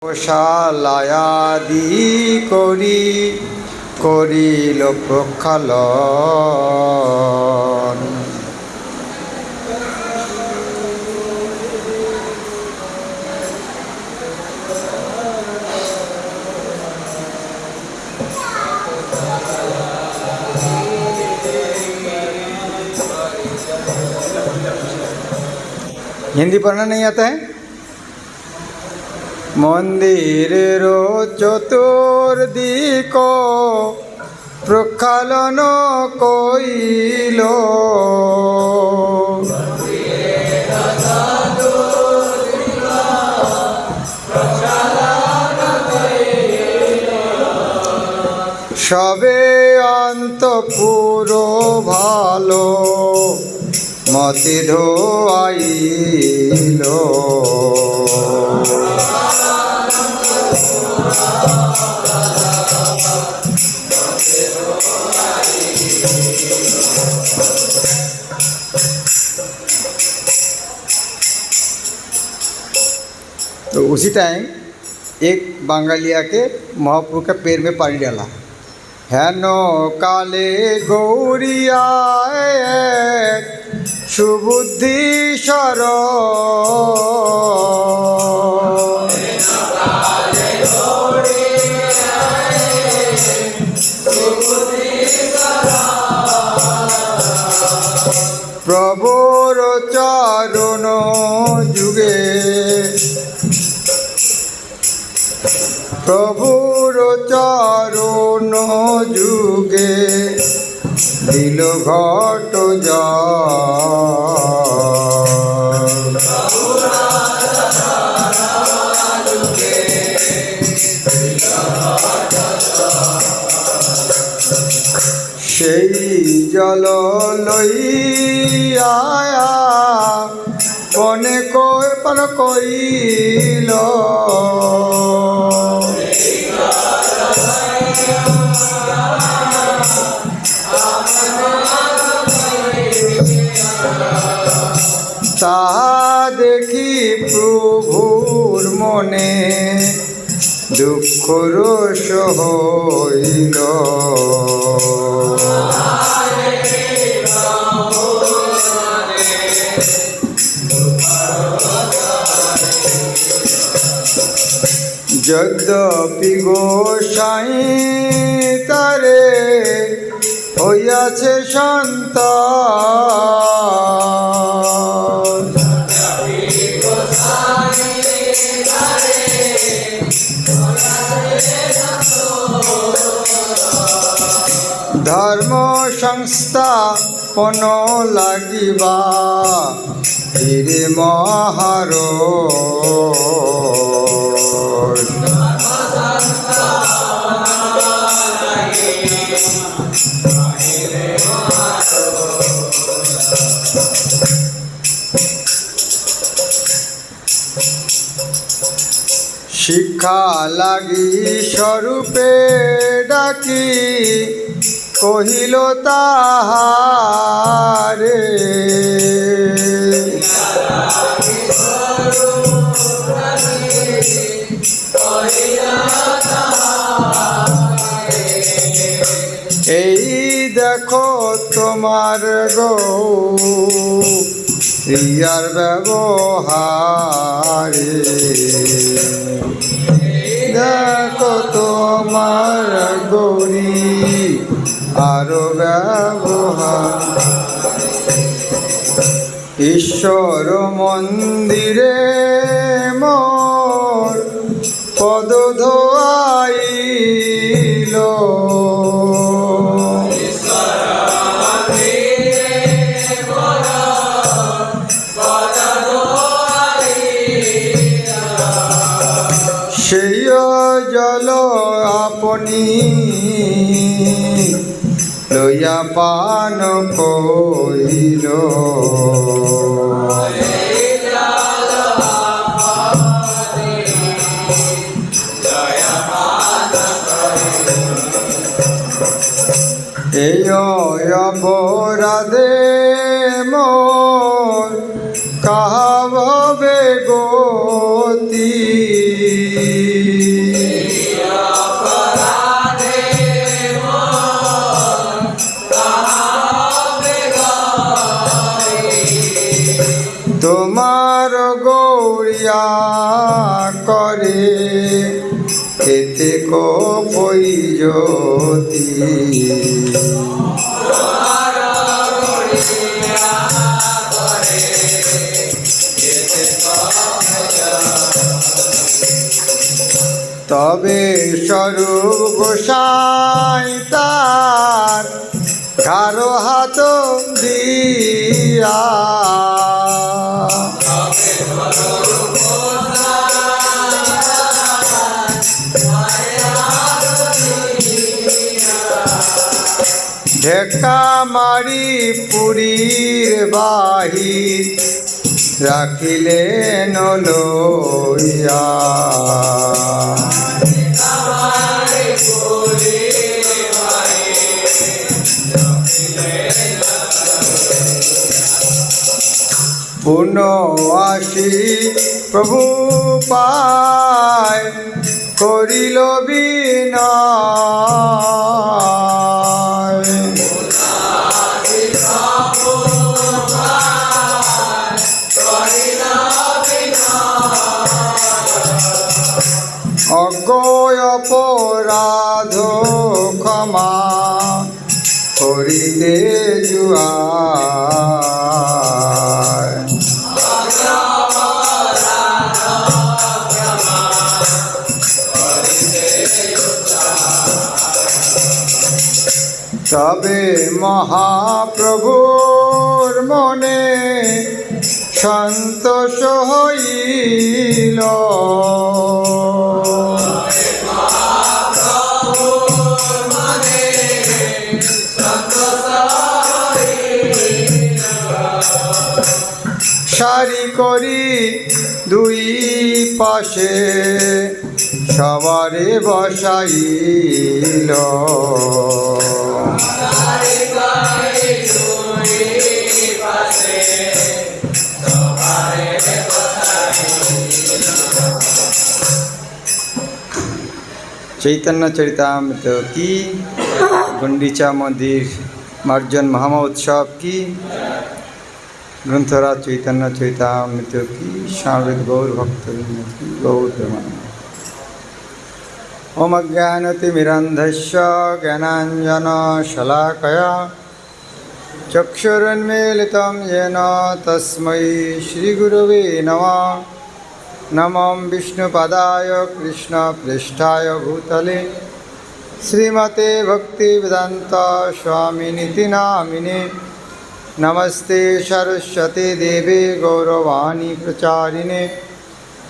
শালায়াদি করিল প্রক্ষালন। हिंदी पढ़ना नहीं आता है? मंदिर चतुर्दिक प्रक्षालन कइल, सबे अंतपुर भालो मति धोआइल। तो उसी टाइम एक बांगालिया के महाप्रभु के पैर में पानी डाला। हेन काले गौरिया सुबुद्धीश्वर, प्रभुर चरण जुगे, प्रभुर चरण जुगे दिल घट সেই জল লইয়া পনে কই পার কইল, তাহা দেখি প্রভুর মনে দুঃখ রোষ হইল। যদ্যপি গোসাই তারে হইয়াছে সন্তান, ধর্ম সংস্থাপন লাগিবা হিরে মহার, শিক্ষা লাগি স্বরূপে ডাকি কহিল তাহারে, এই দেখো তোমার গৌরিয়ার ব্যবহারে, দেখো তোমার গৌরী আরো ব্যবহার। ঈশ্বর মন্দিরে মোর পদ ধোয়াইল, সেই জল আপনি লইয়া পান কইল, এই অপরাধে মোর কাহা ভবে গতি, করে এতে কই জ্যোতি। তবে স্বরূপ গোসাই তার কারো হাত দিয়া ঢেকা মারি পুরীর বাহির রাখিলেন লইয়া। পুনঃ আসি প্রভু পায় করিল বিনয়। অজ্ঞ অপরাধ ক্ষমা করিতে জুয়ার। তবে মহাপ্রভুর মনে সন্তোষ হইল। সারি করি দুই পাশে সবারে বসাইল। চৈতন্য চরিতামৃত কি, গুন্ডিচা মন্দির মার্জন মহামহোৎসব কি, গ্রন্থরাজ চৈতন্য চরিতামৃত কি, সামবেদ গৌর ভক্তবৃন্দ কি, গৌর প্রেমানন্দ। ওম অজ্ঞানতিমিরান্ধস্য জ্ঞানাঞ্জনশলাকয়া চক্ষুरुन्मीलितं येन तस्मै श्रीगुरवे नमः। नमो विष्णुपदाय कृष्णप्रेष्ठाय भूतले श्रीमते भक्तिवेदान्त स्वामिनिति नामिने। नमस्ते सरस्वती देवे गौरवाणी प्रचारिणे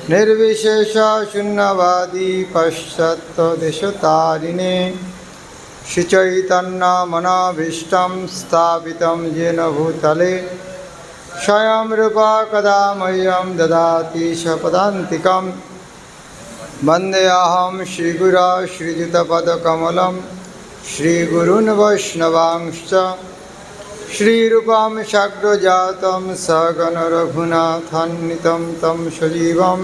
निर्विशेष शून्यवादी पश्चात्देशतारिणे। श्रीचैतन्य मनोभीष्टं स्थापितं येन भूतले स्वयं रूपा कदा मह्यं ददाति स्वपदान्तिकं। वन्देऽहं श्रीगुरो श्रीयुतपदकमलं श्रीगुरून् वैष्णवांश्च। श्रीरूपं साग्रजातं सहगण रघुनाथान्वितं तं सजीवं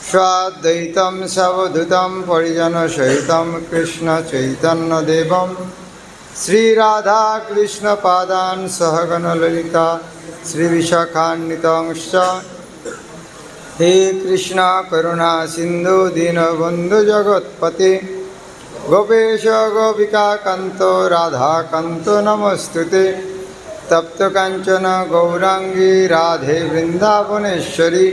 स्वाद्वैतं सवधूतं परिजनसहितं कृष्णचैतन्यदेवं श्रीराधाकृष्णपादान् सहगण ललिता श्रीविशाखान्वितांश्च। हे कृष्ण करुणा सिन्धु दीनबन्धु जगत्पते गोपेश गोपिकान्त राधाकान्त नमस्तुते। तप्त कांचन गौरांगी राधे वृंदावनेश्वरी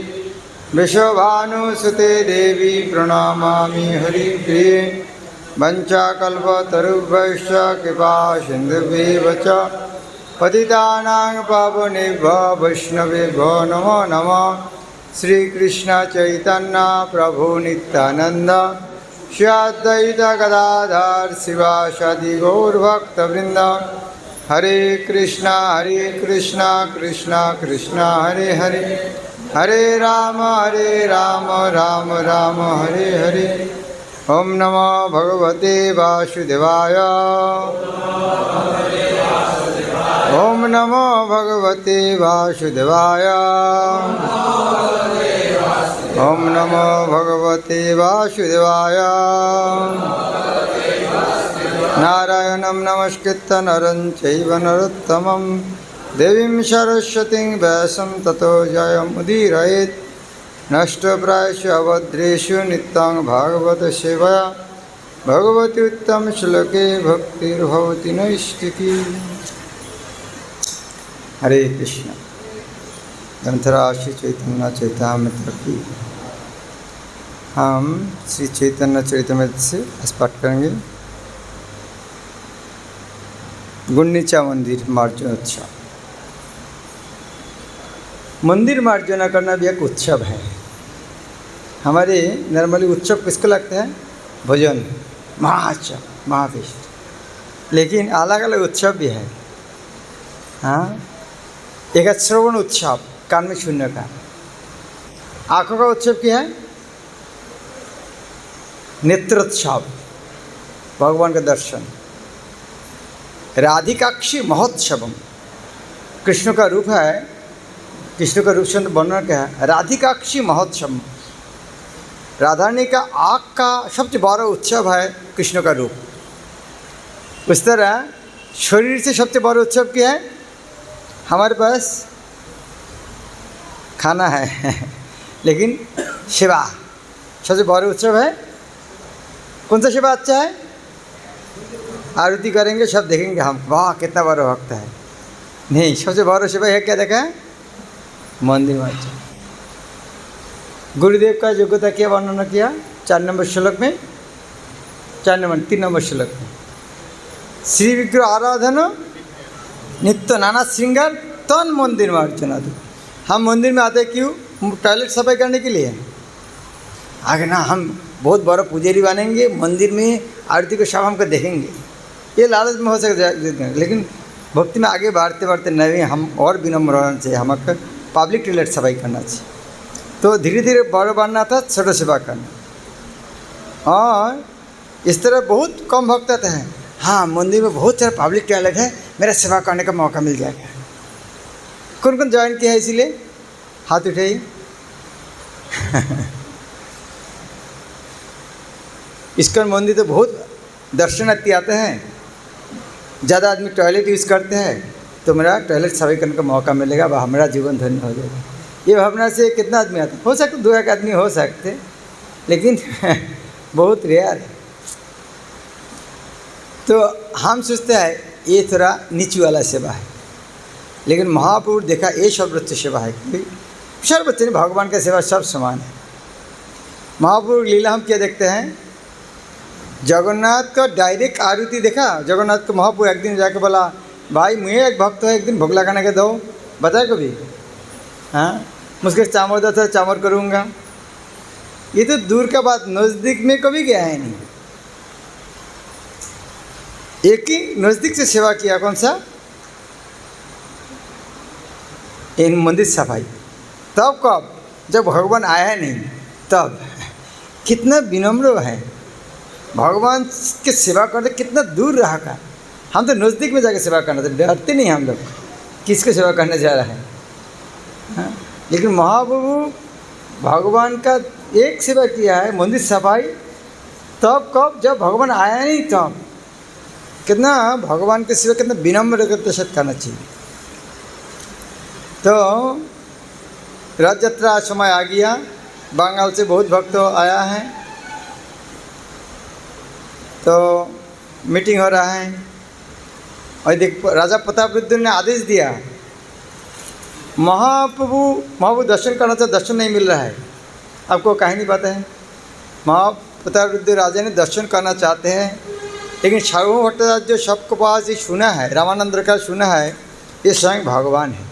विश्वभानुसुते देवी प्रणमामि हरिप्रिये। वंचाकल्पतरुभ्यश्च कृपा सिन्धुभ्येव च पतितानां पावनेभ्यो वैष्णवेभ्यो नमो नमः। श्रीकृष्ण चैतन्य प्रभु नित्यानंद श्री अद्वैत गदाधर शिवासादि गौरभक्तवृंद। हरे कृष्णा कृष्णा कृष्णा हरे हरे, हरे राम राम राम हरे हरे। ओम नमो भगवते वासुदेवाय। ओम नमो भगवते वासुदेवाय। ओम नमो भगवते वासुदेवाय। नारायणं नमस्कृत्य नरं चैव नरोत्तमं देवीं सरस्वतीं व्यासं ततो जयमुदीरयेत्। नष्टप्रायेषु अभद्रेषु नित्यं भागवत सेवया भगवती उत्तम श्लोके भक्तिर्भवति नैष्ठिकी। हरे कृष्ण। ग्रंथराज श्री चैतन्य चैतामृत की हम श्री चैतन्य चैतामृत से पाठ करेंगे। गुंडीचा मंदिर मार्जनोत्सव। मंदिर मार्जना करना भी एक उत्सव है। हमारे नॉर्मली उत्सव किसको लगता है? भजन, महात्सव, महाविष्ट, लेकिन अलग अलग उत्सव भी है। हाँ, एक श्रवण उत्सव, कान में सुनने का। आँखों का उत्सव क्या है? नेत्रोत्सव, भगवान का दर्शन। राधिकाक्षी महोत्सवम, कृष्ण का रूप है। कृष्ण का रूप से वर्णन क्या है? राधिकाक्षी महोत्सव। राधारानी का आँख का सबसे बड़ा उत्सव है कृष्ण का रूप। उस तरह शरीर से सबसे बड़ा उत्सव क्या है? हमारे पास खाना है लेकिन सेवा सबसे बड़ा उत्सव है। कौन सा सेवा अच्छा है? आरती करेंगे, सब देखेंगे हम, वाह कितना बड़ा भक्त है। नहीं, सबसे बड़ा सेवा है क्या देखा है? मंदिर में। गुरुदेव का योग्यता क्या वर्णन किया? 4 नंबर श्लोक में, 3 नंबर श्लोक में। श्री विग्रह आराधना नित्य नाना श्रृंगार तन मंदिर में अर्चना दो। हम मंदिर में आते क्यों? टॉयलेट सफाई करने के लिए। आगे ना हम बहुत बड़ा पुजारी बनेंगे, मंदिर में आरती को सब हमको देखेंगे, ये लालच में हो सकता है। लेकिन भक्ति में आगे बढ़ते बढ़ते नहीं, हम और विनम्र होना चाहिए। हमको पब्लिक टॉयलेट सफाई करना चाहिए। तो धीरे धीरे बड़ा बनना था, छोटा सेवा करना। और इस तरह बहुत कम भक्त आते हैं, हाँ मंदिर में बहुत सारा पब्लिक टॉयलेट है, मेरा सेवा करने का मौका मिल जाएगा। कौन कौन ज्वाइन किया है? इसीलिए हाथ उठाइए। इस्कॉन मंदिर तो बहुत दर्शनार्थी आते हैं, ज़्यादा आदमी टॉयलेट यूज़ करते हैं, तो मेरा टॉयलेट सफाई करने का मौका मिलेगा, वह हमारा जीवन धन्य हो जाएगा। ये भावना से कितना आदमी आता है? हो सकता 2-1 आदमी हो सकते, लेकिन बहुत रेयर है। तो हम सोचते हैं ये थोड़ा नीची वाला सेवा है, लेकिन महाप्रभु देखा ये सर्वोच्च सेवा है। सर्वोच्च नहीं, भगवान का सेवा सब समान है। महाप्रभु लीला हम क्या देखते हैं? जगन्नाथ का डायरेक्ट आरती देखा। जगन्नाथ को महाप्रभु एक दिन जाके बोला, भाई मुझे एक भक्त है, एक दिन भोग लगाने के दो। बताए कभी? हाँ, मुझके चामर दो तो चामर करूँगा। ये तो दूर का बात, नज़दीक में कभी गया है नहीं। एक ही नज़दीक से सेवा किया। कौन सा? इन मंदिर सफाई। तब कब? जब भगवान आया नहीं, तब। कितना विनम्र है, भगवान के सेवा करते कितना दूर रहा का। हम तो नज़दीक में जाकर सेवा करना, तो डरते नहीं हम लोग किसको सेवा करने जा रहा है। हाँ? लेकिन महाप्रभु भगवान का एक सेवा किया है, मंदिर सफाई। तब कब? जब भगवान आया नहीं तब। कितना भगवान की सेवा कितना विनम्र के साथ करना चाहिए। तो रथ यात्रा समय आ गया, बंगाल से बहुत भक्त आया है, तो मीटिंग हो रहा है। और देख, राजा प्रतापरुद्र ने आदेश दिया, महाप्रभु दर्शन करना था, दर्शन नहीं मिल रहा है। आपको कहानी पता है? महाप्रतापरुद्र राजा ने दर्शन करना चाहते हैं, लेकिन सार्वभौम भट्टाचार्य जो सबके पास ये सुना है, रामानंद का सुना है, ये स्वयं भगवान है,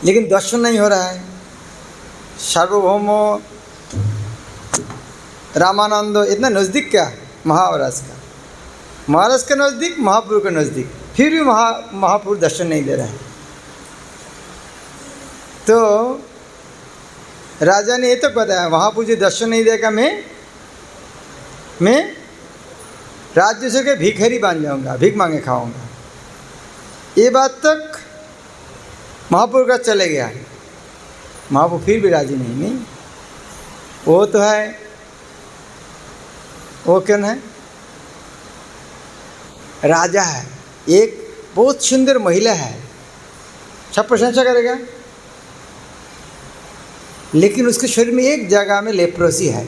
लेकिन दर्शन नहीं हो रहा है। सार्वभौम रामानंद इतना नज़दीक क्या? महाराज का नज़दीक, महाप्रभु के नज़दीक, फिर भी महाप्रभु दर्शन नहीं दे रहे हैं। तो राजा ने ये तो बताया, महाप्रभु जी दर्शन नहीं देगा, मैं राज्य से के भिखारी बन जाऊंगा, भीख मांगे खाऊंगा। ये बात तक महाप्रभु का चले गया। महाप्रभु फिर भी राजी नहीं। वो तो है, वो कौन है? राजा है, एक बहुत सुंदर महिला है, सब प्रशंसा करेगा। लेकिन उसके शरीर में एक जगह में लेप्रोसी है।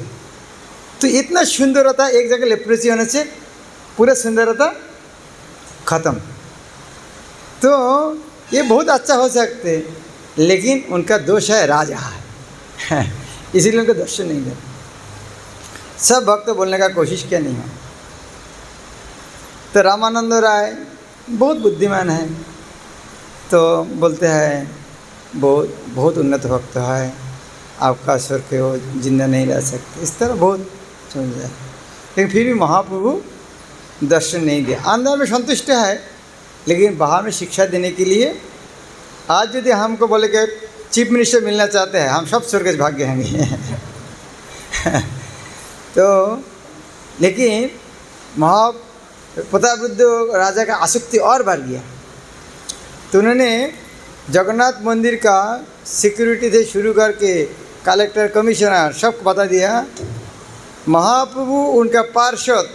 तो इतना सुंदरता, एक जगह लेप्रोसी होने से पूरा सुंदरता खत्म। तो ये बहुत अच्छा हो सकते, लेकिन उनका दोष है राजा है इसीलिए उनको दर्शन नहीं दे। सब भक्त बोलने का कोशिश किया नहीं है। तो रामानंद राय बहुत बुद्धिमान है, तो बोलते हैं बहुत बहुत उन्नत भक्त है, आपका स्वर के वो जिंदा नहीं रह सकते, इस तरह बहुत समझ जाए। लेकिन फिर भी महाप्रभु दर्शन नहीं दिया। अंदर में संतुष्ट है, लेकिन बाहर में शिक्षा देने के लिए आज यदि हमको बोले कि चीफ मिनिस्टर मिलना चाहते हैं, हम सब स्वर्ग से भाग गएंगे तो लेकिन प्रतापरुद्र राजा का आसक्ति और बढ़ गया। तो उन्होंने जगन्नाथ मंदिर का सिक्योरिटी से शुरू करके कलेक्टर, कमिश्नर सबको बता दिया, महाप्रभु उनका पार्षद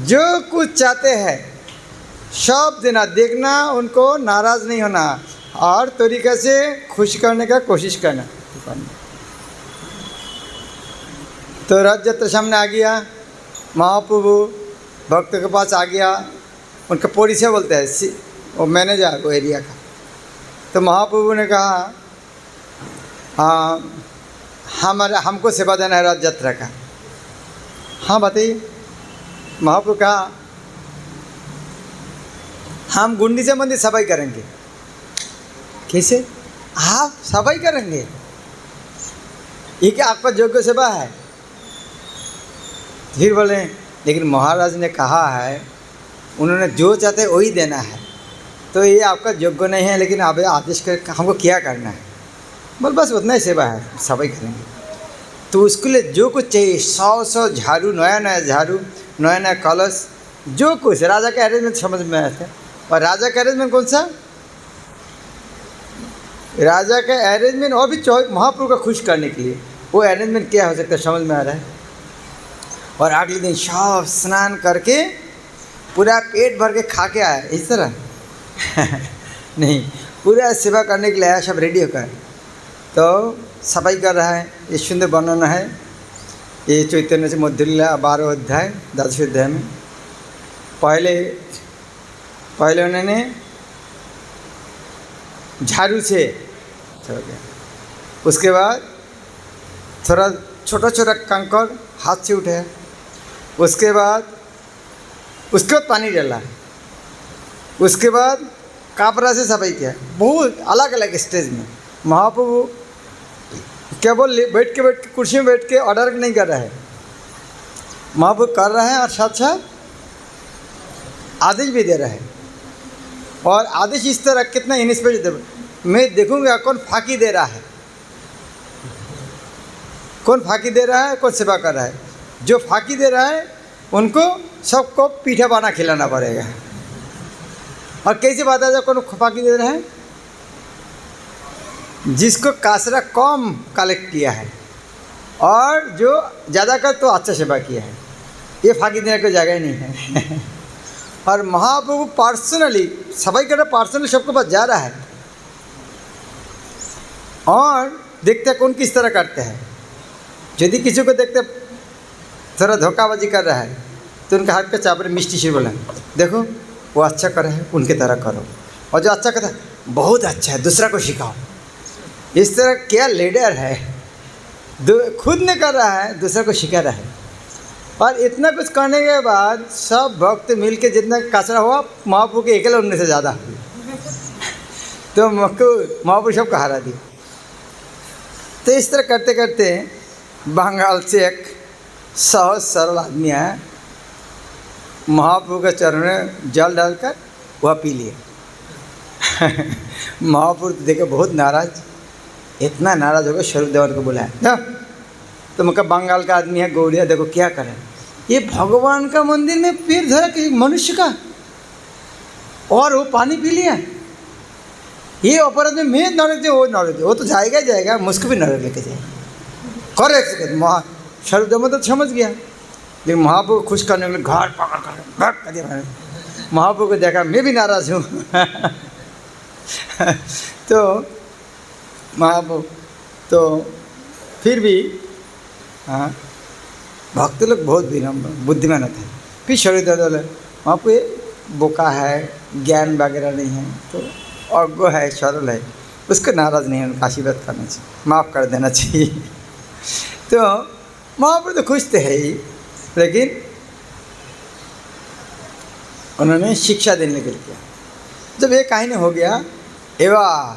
जो कुछ चाहते हैं सब देना, देखना, उनको नाराज़ नहीं होना और तरीक़े से खुश करने का कोशिश करना। तो रथ यात्रा सामने आ गया, महाप्रभु भक्त के पास आ गया, उनका परिचय बोलते हैं, वो मैनेजर वो एरिया का। तो महाप्रभु ने कहा, हाँ हमको सेवा देना है रथ यात्रा का। हाँ बताइए। महाप्रभु कहा, हम गुंडीचा मंदिर सफाई करेंगे। कैसे? आप सफाई करेंगे? ये क्या आपका योग्य सेवा है? फिर बोले, लेकिन महाराज ने कहा है, उन्होंने जो चाहते हैं वही देना है, तो ये आपका योग्य नहीं है, लेकिन आप आदेश कर हमको क्या करना है? बोल बस उतना ही सेवा है, सफाई करेंगे। तो उसके लिए जो कुछ चाहिए, 100 झाड़ू, नया झाड़ू, नया कलश, जो कुछ राजा का अरेंजमेंट समझ में आया था। और राजा का अरेंजमेंट कौन सा? राजा का अरेंजमेंट और भी महाप्रभु को खुश करने के लिए, वो अरेंजमेंट क्या हो सकता है समझ में आ रहा है। और अगले दिन सब स्नान करके पूरा पेट भर के खा के आया, इस तरह नहीं, पूरा सेवा करने के लिए आया, सब रेडी होकर। तो सफाई कर रहा है। ये सुंदर वर्णन है, ये चैतन्य से मध्य 12 अध्याय 10 अध्याय में। पहले उन्होंने झाड़ू से हो गया, उसके बाद थोड़ा छोटा छोटा कंकड़ हाथ से उठाया, उसके बाद पानी डाला, उसके बाद कापड़ा से सफाई किया। बहुत अलग अलग स्टेज में महाप्रभु केवल बैठ के कुर्सी में बैठ के ऑर्डर नहीं कर रहा है, महाप्रभु कर रहे हैं और साथ साथ आदेश भी दे रहे हैं। और आदेश इस तरह कितना इंस्पेक्ट दे, मैं देखूंगा कौन फाकी दे रहा है, कौन फाकी दे रहा है, कौन सेवा कर रहा है। जो फाकी दे रहा है उनको सबको पीठा बाना खिलाना पड़ेगा। और कैसे बताया जाए कौन फाकी दे रहा है? जिसको कासरा कम कलेक्ट किया है और जो ज़्यादा कर तो अच्छा सेवा किया है, ये फाकी देने को जगह ही नहीं है और महाप्रभु पर्सनली सफाई कर रहा, पर्सनली सबके पास जा रहा है और देखते हैं कौन किस तरह करते हैं। यदि किसी को देखते थोड़ा धोखाबाजी कर रहा है तो उनका हाथ पे चापर मिष्टी से बोला, देखो वो अच्छा कर रहा है, उनके तरह करो। और जो अच्छा करता है बहुत अच्छा है, दूसरा को सिखाओ। इस तरह क्या लीडर है, खुद ने कर रहा है, दूसरा को सिखा रहा है। और इतना कुछ करने के बाद सब भक्त मिल के जितना कचरा हुआ महाप्रभु के अकेले उड़ने से ज़्यादा तो महाप्रभु सबको हरा दिया। तो इस तरह करते करते बंगाल से एक सहज सरल आदमी आया, महाप्रभु के चरण में जल डालकर वह पी लिया महाप्रभु तो देखे बहुत नाराज, इतना नाराज हो गया, स्वरूपदेव को बुलाया ना। तो मैं बंगाल का आदमी है, गौड़िया, देखो क्या करें, ये भगवान का मंदिर में पैर धरा कि मनुष्य का, और वो पानी पी लिया। ये अपराध में मैं नरक दे, वो नरक दे, वो तो जाएगा ही जाएगा, मुझको भी नरक लेके जाएगा। करेक्ट स्वरूपदेव तो समझ गया, लेकिन महाप्रभु खुश करने के लिए घाट पकड़ कर दिया। महाप्रभु को देखा मैं भी नाराज़ हूँ तो महाप्रभु तो फिर भी हाँ भक्त लोग बहुत विनम्र बुद्धिमान थे। फिर शरीर बोले वहाँ पे बोका है, ज्ञान वगैरह नहीं है, तो अज्ञ है, सरल है, उसको नाराज़ नहीं है, उनका आशीर्वाद करना चाहिए, माफ़ कर देना चाहिए। तो महाप्रभु तो खुश थे ही, लेकिन उन्होंने शिक्षा देने के लिए किया। जब ये कहानी हो गया एवं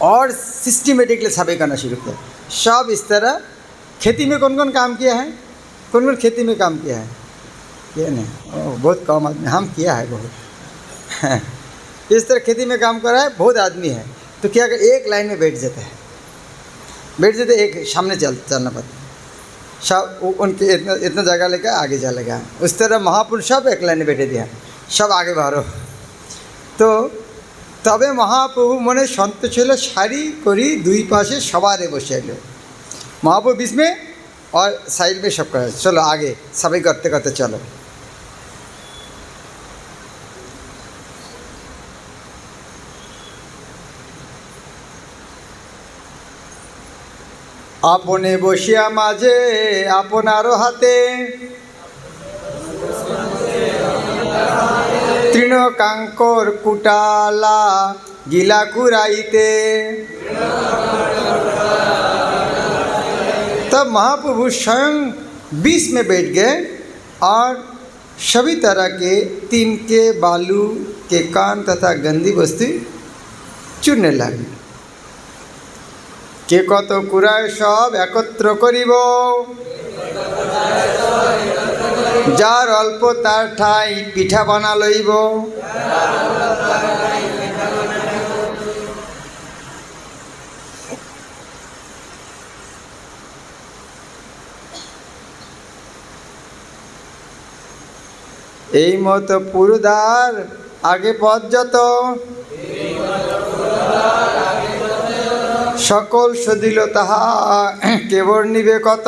और सिस्टमेटिकली सभी करना शुरू किया। सब इस तरह खेती में कौन कौन काम किया है, कौन कौन खेती में काम किया है, ये नहीं बहुत कम आदमी, हम किया है बहुत। इस तरह खेती में काम कर रहा है बहुत आदमी है, तो क्या कर एक लाइन में बैठ जाता है, बैठ जाते एक सामने चलना पड़ता है, सब उनके इतना जगह लेकर आगे चलेगा। उस तरह महापुरुष सब एक लाइन में बैठे दिया, सब आगे बाहरो। तो तबे महाप्रभु मने सन्तोष हलो सारी करी दुई पाशे सबारे बसे एलो, महाप्रभु बीच में और साइड में सब कर, चलो आगे सभी करते करते चलो। आपने बसिया माझे आपनारो हाथे तृण कांकर कुटाला गिला कुराइते। तब महाप्रभु स्वयं बीच में बैठ गए और सभी तरह के तिनके, बालू के कान तथा गंदी वस्तु चुनने लगे। के कत कुराय सब एकत्र करिब, जार अल्प तार ठाई पिठा बना लइब। এই মতো পুরুদার আগে পর্যত সকল সদিল তাহা কেবল নিবে কত।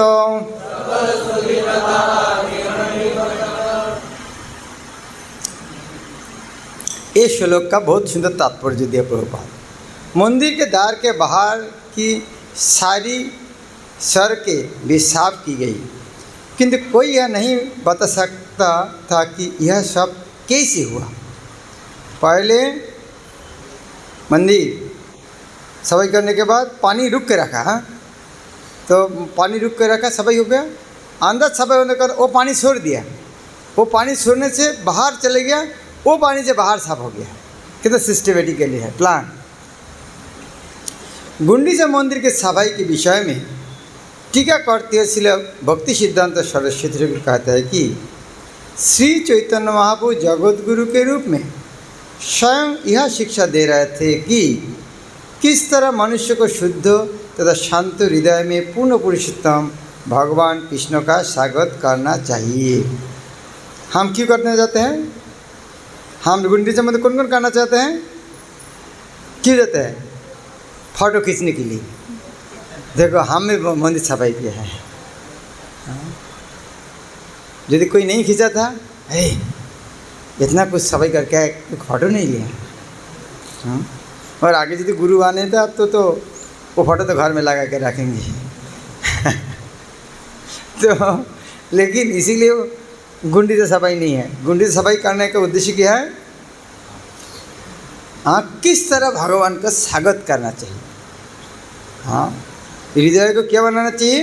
ये श्लोक का बहुत सुंदर तात्पर्य दिया प्रभुपाद। मंदिर के द्वार के बाहर की सारी सड़कें भी साफ की गई, किंतु कोई यह नहीं बता सकता था कि यह सब कैसे हुआ। पहले मंदिर सफाई करने के बाद पानी रुक के रखा, तो पानी रुक के रखा, सफाई हो गया, अंदर सफाई होने का वो पानी छोड़ दिया, वो पानी छोड़ने से बाहर चले गया, वो पानी से बाहर साफ हो गया। कितना सिस्टमेटिकली है प्लान। गुंडीचा मंदिर के सफाई के विषय में टीका करते हुए श्रील भक्ति सिद्धांत सरस्वती कहता है कि श्री चैतन्य महाप्रभु जगत गुरु के रूप में स्वयं यह शिक्षा दे रहे थे कि किस तरह मनुष्य को शुद्ध तथा शांत हृदय में पूर्ण पुरुषोत्तम भगवान कृष्ण का स्वागत करना चाहिए। हम क्यों करना चाहते हैं? हम गुंडीचा मंदिर कौन कौन करना चाहते हैं? क्यों जाते हैं? फोटो खींचने के लिए। देखो हमने मंदिर सफाई किया है। यदि कोई नहीं खींचा था, इतना कुछ सफाई करके फोटो नहीं लिया, और आगे यदि गुरु आने था तो वो फोटो तो घर में लगा के रखेंगे। तो लेकिन इसीलिए गुंडी से सफाई नहीं है। गुंडी से सफाई करने का उद्देश्य क्या है? हाँ, किस तरह भगवान का स्वागत करना चाहिए। हाँ, हृदय को क्या बनाना चाहिए?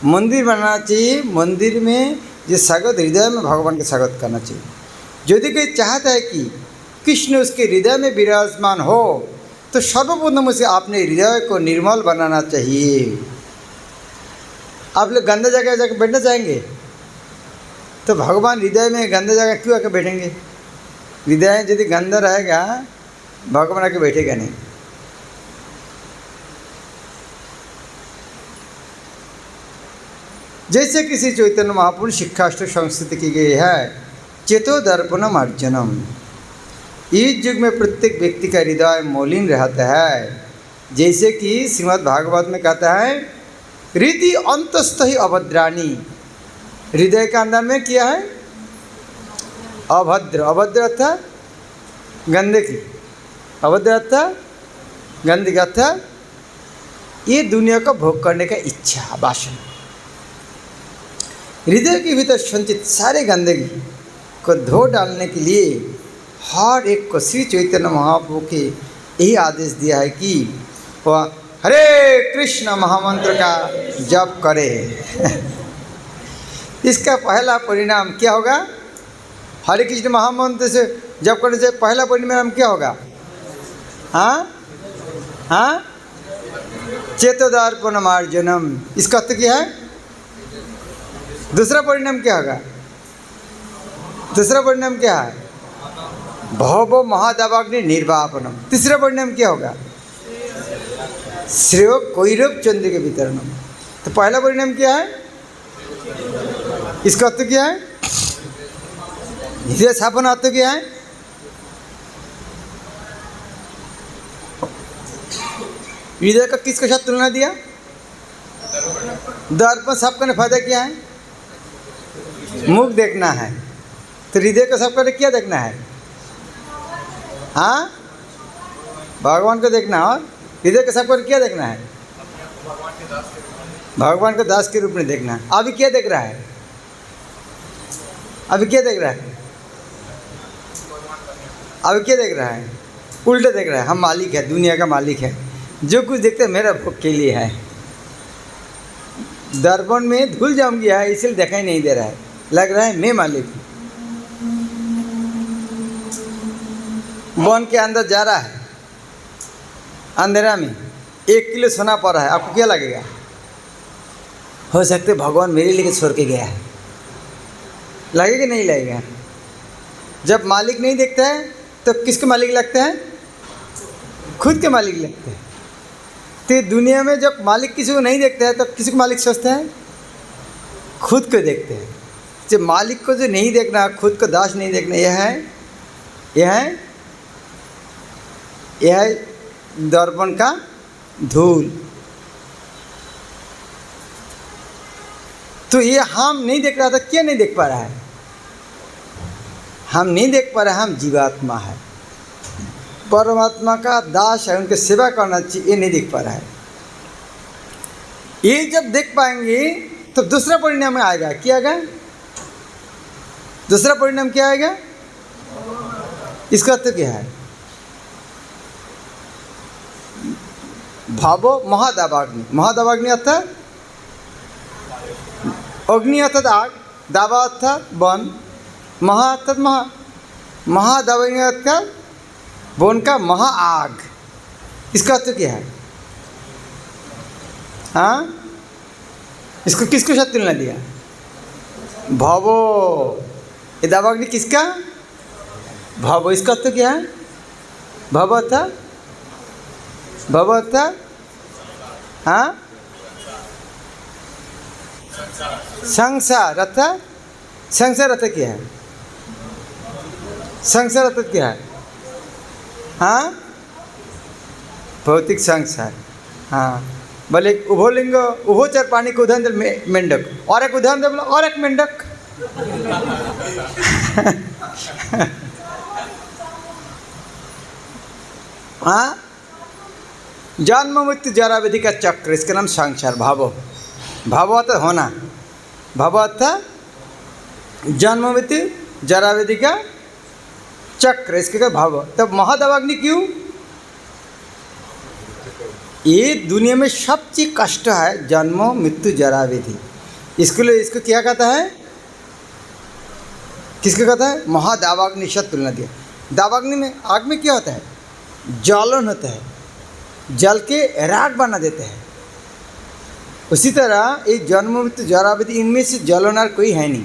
मंदिर बनाना चाहिए। मंदिर में जो स्वागत, हृदय में भगवान का स्वागत करना चाहिए। यदि कोई चाहता है कि कृष्ण उसके हृदय में विराजमान हो, तो सर्वप्रथम उसे अपने हृदय को निर्मल बनाना चाहिए। आप लोग गंदा जगह जाकर बैठना चाहेंगे, तो भगवान हृदय में गंदा जगह क्यों आकर बैठेंगे? हृदय यदि गंदा रहेगा, भगवान आके बैठेगा नहीं। जैसे किसी चैतन्य महापुरुष शिक्षाष्टक संस्कृति की गई है, चेतो दर्पणम अर्जुनम। इस युग में प्रत्येक व्यक्ति का हृदय मलिन रहता है। जैसे कि श्रीमद् भागवत में कहता है, हृदय अंतस्थ ही अभद्राणी। हृदय के अंदर में क्या है? अभद्र। अभद्र अर्थात गंदे की, अभद्र अर्थात गंदगी अर्थात ये दुनिया को भोग करने का इच्छा, वासना। हृदय के भीतर संचित सारे गंदगी को धो डालने के लिए हर एक को श्री चैतन्य महाप्रभु के यही आदेश दिया है कि वह हरे कृष्ण महामंत्र का जप करे। इसका पहला परिणाम क्या होगा? हरे कृष्ण महामंत्र से जप करने से पहला परिणाम क्या होगा? हाँ हाँ, चेतोदार्पण मार्जनम। इसका अर्थ क्या है? दूसरा परिणाम क्या होगा? दूसरा परिणाम क्या है? भव महादावाग्नि निर्वापनम। तीसरा परिणाम क्या होगा? श्रेय कौरव चंद्र के वितरणम। तो पहला परिणाम क्या है? इसका अर्थ क्या है? हृदय स्थापन अर्थ क्या है? हृदय का किसके साथ तुलना दिया? दर्पण साफ करने फायदा क्या है? मुख देखना है। तो हृदय को साफ करने क्या देखना है? हाँ, भगवान को देखना। और हृदय को साफ करके क्या देखना है? भगवान को दास के रूप में देखना है। अभी क्या देख रहा है? अभी क्या देख रहा है? अभी क्या देख रहा है? उल्टा देख रहा है। हम मालिक है, दुनिया का मालिक है, जो कुछ देखते हैं मेरा भोग के लिए है। दर्पण में धूल जम गया है, इसलिए दिखाई नहीं दे रहा है, लग रहा है मैं मालिक हूँ। वन के अंदर जा रहा है, अंधेरा में 1 किलो सोना पड़ा है, आपको क्या लगेगा? हो सकते भगवान मेरे लिए छोड़ के गया है, लगेगा नहीं लगेगा? जब मालिक नहीं देखता है तो किसके मालिक लगता है? खुद के मालिक लगते हैं। तो दुनिया में जब मालिक किसी को नहीं देखता है तब किसी को मालिक सोचते हैं? खुद को देखते हैं। जब मालिक को जो नहीं देखना, खुद को दास नहीं देखना, यह है दर्पण का धूल। तो ये हम नहीं देख रहा था, क्या नहीं देख पा रहा है? हम नहीं देख पा रहे, हम जीवात्मा है, परमात्मा का दास है, उनकी सेवा करना चाहिए, ये नहीं देख पा रहा है। ये जब देख पाएंगे तो दूसरा परिणाम आएगा। क्या आएगा? दूसरा परिणाम क्या आएगा? इसका अर्थ क्या है? भावो महादावाग्नि। महादावाग्नि अर्थात अग्नि अर्थात आग, दावा अर्थात वन, महा अर्थात महा, महादावाग्नि अर्थात वन का महा आग। इसका अर्थ क्या है? हाँ, इसको किसको साथ तुलना दिया? भावो। ये दावाग्नि किसका? भावो। इसका अर्थ क्या है? भव अर्थात हाँ, संसार अर्थात, संसार अर्थ क्या है? संसार अर्थ क्या है? हाँ, भौतिक संसार। हाँ, बोले उभोलिंग उभोचर पानी को उदाहरण दे मेंढक, और एक उदाहरण दे बोला और एक मेंढक। हाँ, जन्म मृत्यु जरा व्याधि का चक्र, इसका नाम संसार। भावो। भावो अर्थात होना, भावो अर्थात जन्म मृत्यु जरा व्याधि का चक्र, इसके का भाव। तब महादावाग्नि क्यों? ये दुनिया में सबसे कष्ट है जन्म मृत्यु जरा व्याधि। इसके लिए इसको क्या कहता है? किसको कहता है? महादावाग्नि से तुलना दिया। दावाग्नि में, आग में क्या होता है? ज्वलन होता है, जल के राख बना देते हैं। उसी तरह ये जन्म मृत्यु जरा व्याधि, इनमें से जलनार कोई है नहीं।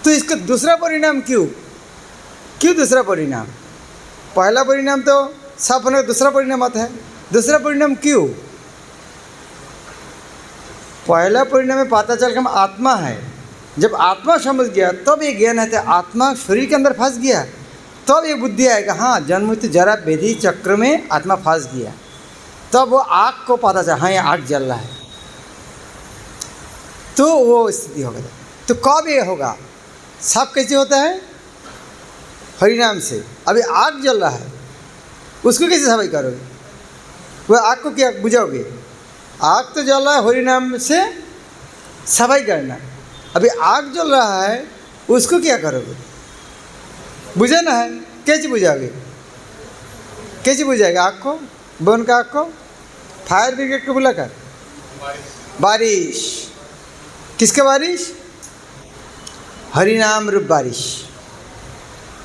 तो इसका दूसरा परिणाम क्यों? क्यों दूसरा परिणाम? पहला परिणाम तो साफ होने का दूसरा परिणाम आता है। दूसरा परिणाम क्यों? पहला परिणाम में पता चल कि हम आत्मा है। जब आत्मा समझ गया तब ये ज्ञान है। आत्मा शरीर के अंदर फंस गया तब ये बुद्धि आएगा, हाँ जन्म मृत्यु जरा व्याधि चक्र में आत्मा फंस गया। तब वो आग को पता चला, हाँ ये आग जल रहा है, तो वो स्थिति होगा। तो कब ये होगा? साफ कैसे होता है? हरिनाम से। अभी आग जल रहा है, उसको कैसे सफाई करोगे? वो आग को क्या बुझाओगे? आग तो जल रहा है, हरि नाम से सफाई करना। अभी आग जल रहा है, उसको क्या करोगे? बुझाना है। कैसे बुझाओगे? कैसे बुझाएगा आग को, बोन का आग को? फायर ब्रिगेड को बुलाकर? बारिश। किसका बारिश? हरिनाम रूप बारिश।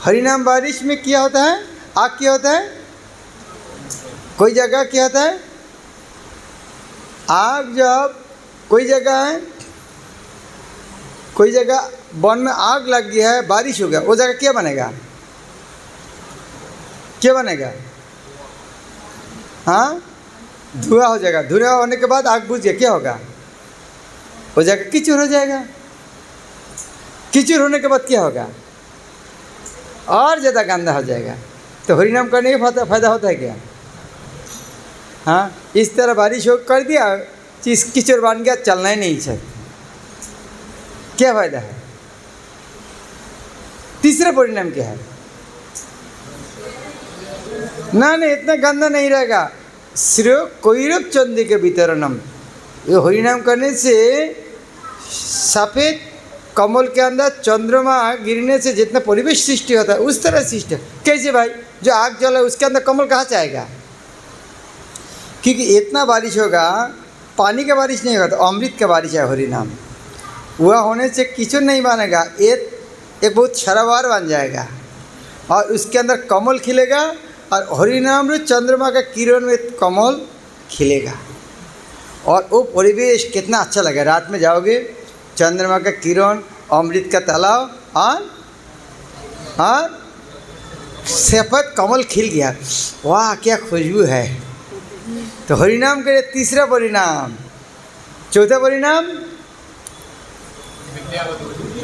हरिनाम बारिश में क्या होता है? आग क्या होता है? कोई जगह क्या होता है? आग जब कोई जगह है, कोई जगह वन में आग लग गया है, बारिश हो गया, वो जगह क्या बनेगा? क्या बनेगा? हाँ, धुआं हो जाएगा। धुआं होने के बाद आग बुझ गया, क्या होगा? वो जगह कीचड़ हो जाएगा। कीचड़ होने के बाद क्या होगा? और ज़्यादा गंदा हो जाएगा। तो हरिनाम करने का फायदा होता है क्या? हाँ, इस तरह बारिश हो कर दिया, चीज कीचड़ बन गया, चलना ही नहीं चाहिए, क्या फायदा है? तीसरा परिणाम क्या है? ना नहीं, इतना गंदा नहीं रहेगा। सिर्फ कोईरप चंदी के वितरणम, ये हरिनाम करने से सफ़ेद कमल के अंदर चंद्रमा गिरने से जितना परिवेश सृष्टि होता है उस तरह सृष्टि। कैसे भाई? जो आग जला है उसके अंदर कमल कहाँ से आएगा? क्योंकि इतना बारिश होगा, पानी का बारिश नहीं होगा, तो अमृत का बारिश है हरिनाम। वह होने से कीचड़ नहीं बनेगा, एक बहुत छरावार बन जाएगा और उसके अंदर कमल खिलेगा और हरिनाम में चंद्रमा का किरण में कमल खिलेगा और वो परिवेश कितना अच्छा लगेगा। रात में जाओगे, चंद्रमा का किरण, अमृत का तालाब और सफ़ेद कमल खिल गया, वाह क्या खुशबू है। तो हरिनाम के तीसरा परिणाम। चौथा परिणाम,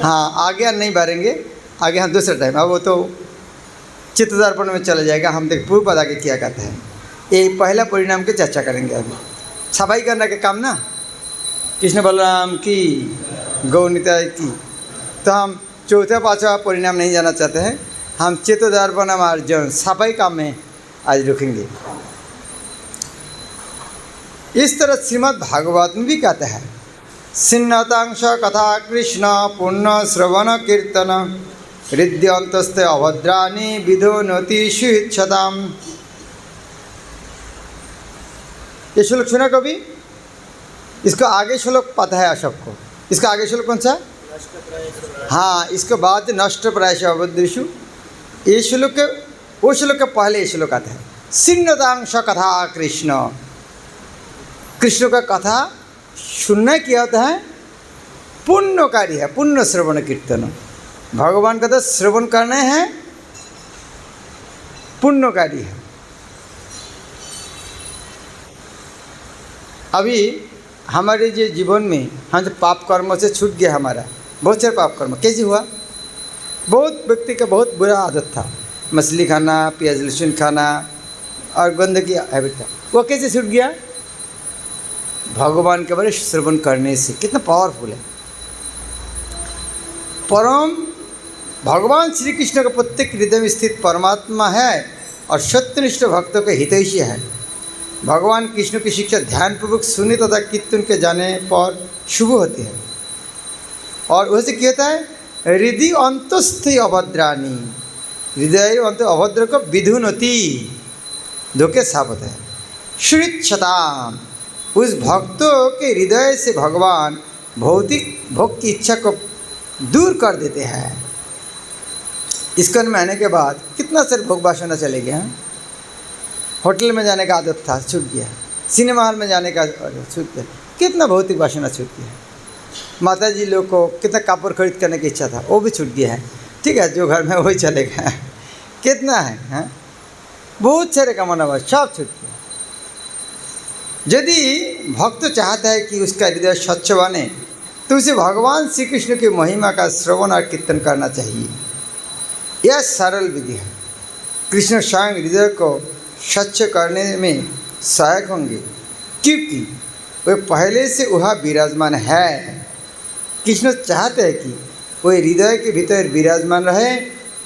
हाँ आगे नहीं बढ़ेंगे, आगे हम दूसरा टाइम, अब वो तो चित्तदर्पण में चला जाएगा। हम देख पूर्व पदा के क्या कहते हैं, ये पहला परिणाम की चर्चा करेंगे। अभी सफाई करने के काम ना, कृष्ण बलराम की, गौनिताय की। तो हम चौथा पाँचवा परिणाम नहीं जाना चाहते हैं, हम चित्तदर्पण अर्जुन सफाई काम में आज रुकेंगे। इस तरह श्रीमद् भागवत में भी कहते हैं, सिन्नतांश कथा कृष्ण पुण्य श्रवण कीर्तन हृदयंतस्ते अभद्राणी विधोनति सुच्छताम। ये श्लोक सुना कभी? इसको आगे श्लोक पता है सबको। इसका आगे श्लोक कौन सा? हाँ, इसके बाद नष्ट प्रायश अभद्रेषु। ये श्लोक के, वो श्लोक के पहले ये श्लोक आता है, सिन्नतांश कथा कृष्ण। कृष्ण का कथा सुनना क्या होता है? पुण्यकारी है, पुण्य श्रवण कीर्तन। भगवान का तो श्रवण करना है, पुण्यकारी है। अभी हमारे जो जीवन में हम जो पाप कर्म से छूट गया, हमारा बहुत सारे पाप कर्म कैसे हुआ? बहुत व्यक्ति का बहुत बुरा आदत था, मछली खाना, प्याज लहसुन खाना और गंदगी हैबिट था, वो कैसे छूट गया? भगवान के बारे श्रवण करने से। कितना पावरफुल है। परम भगवान श्री कृष्ण का प्रत्येक हृदय में स्थित परमात्मा है और सत्यनिष्ठ भक्तों के हितैषी है। भगवान कृष्ण की शिक्षा ध्यानपूर्वक सुने तथा कीर्तन के जाने पर शुभ होती है। और वैसे क्या होता है? हृदय अंतस्थ अभद्राणी, हृदय अंत अभद्र को विधुनति, धोखे साफ होता है। श्रीच्छताम, उस भक्तों के हृदय से भगवान भौतिक भोग की इच्छा को दूर कर देते हैं। इसकन में आने के बाद कितना सारे भोग वासना चले गए हैं। होटल में जाने का आदत था, छूट गया। सिनेमा हॉल में जाने का छूट गया। कितना भौतिक वासना छूट गया। माता जी लोग को कितना कापड़ खरीद करने की इच्छा था, वो भी छूट गया है। ठीक है, जो घर में वही चलेगा। कितना है, बहुत सारे कमाना हुआ, सब छूट गया। यदि भक्त चाहता है कि उसका हृदय स्वच्छ बने तो उसे भगवान श्री कृष्ण की महिमा का श्रवण और कीर्तन करना चाहिए। यह सरल विधि है। कृष्ण स्वयं हृदय को स्वच्छ करने में सहायक होंगे, क्योंकि वे पहले से वह विराजमान है। कृष्ण चाहते हैं कि वे हृदय के भीतर विराजमान रहे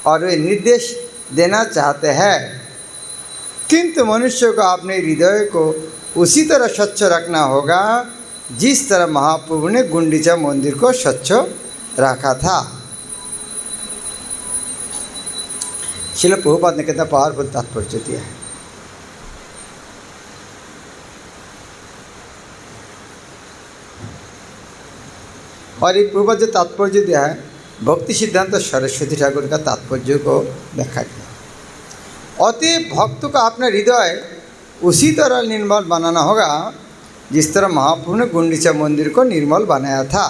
और वे निर्देश देना चाहते हैं। किंतु मनुष्य को अपने हृदय को उसी तरह स्वच्छ रखना होगा जिस तरह महाप्रभु ने गुंडीचा मंदिर को स्वच्छ रखा था। श्रील प्रभुपाद ने कितना पावरफुल तात्पर्य दिया है। और ये प्रभुपाद जो तात्पर्य दिया है भक्ति सिद्धांत सरस्वती ठाकुर का तात्पर्य को व्याख्या किया। अतएव भक्त को अपना हृदय उसी तरह निर्मल बनाना होगा जिस तरह महाप्रभु ने गुंडीचा मंदिर को निर्मल बनाया था।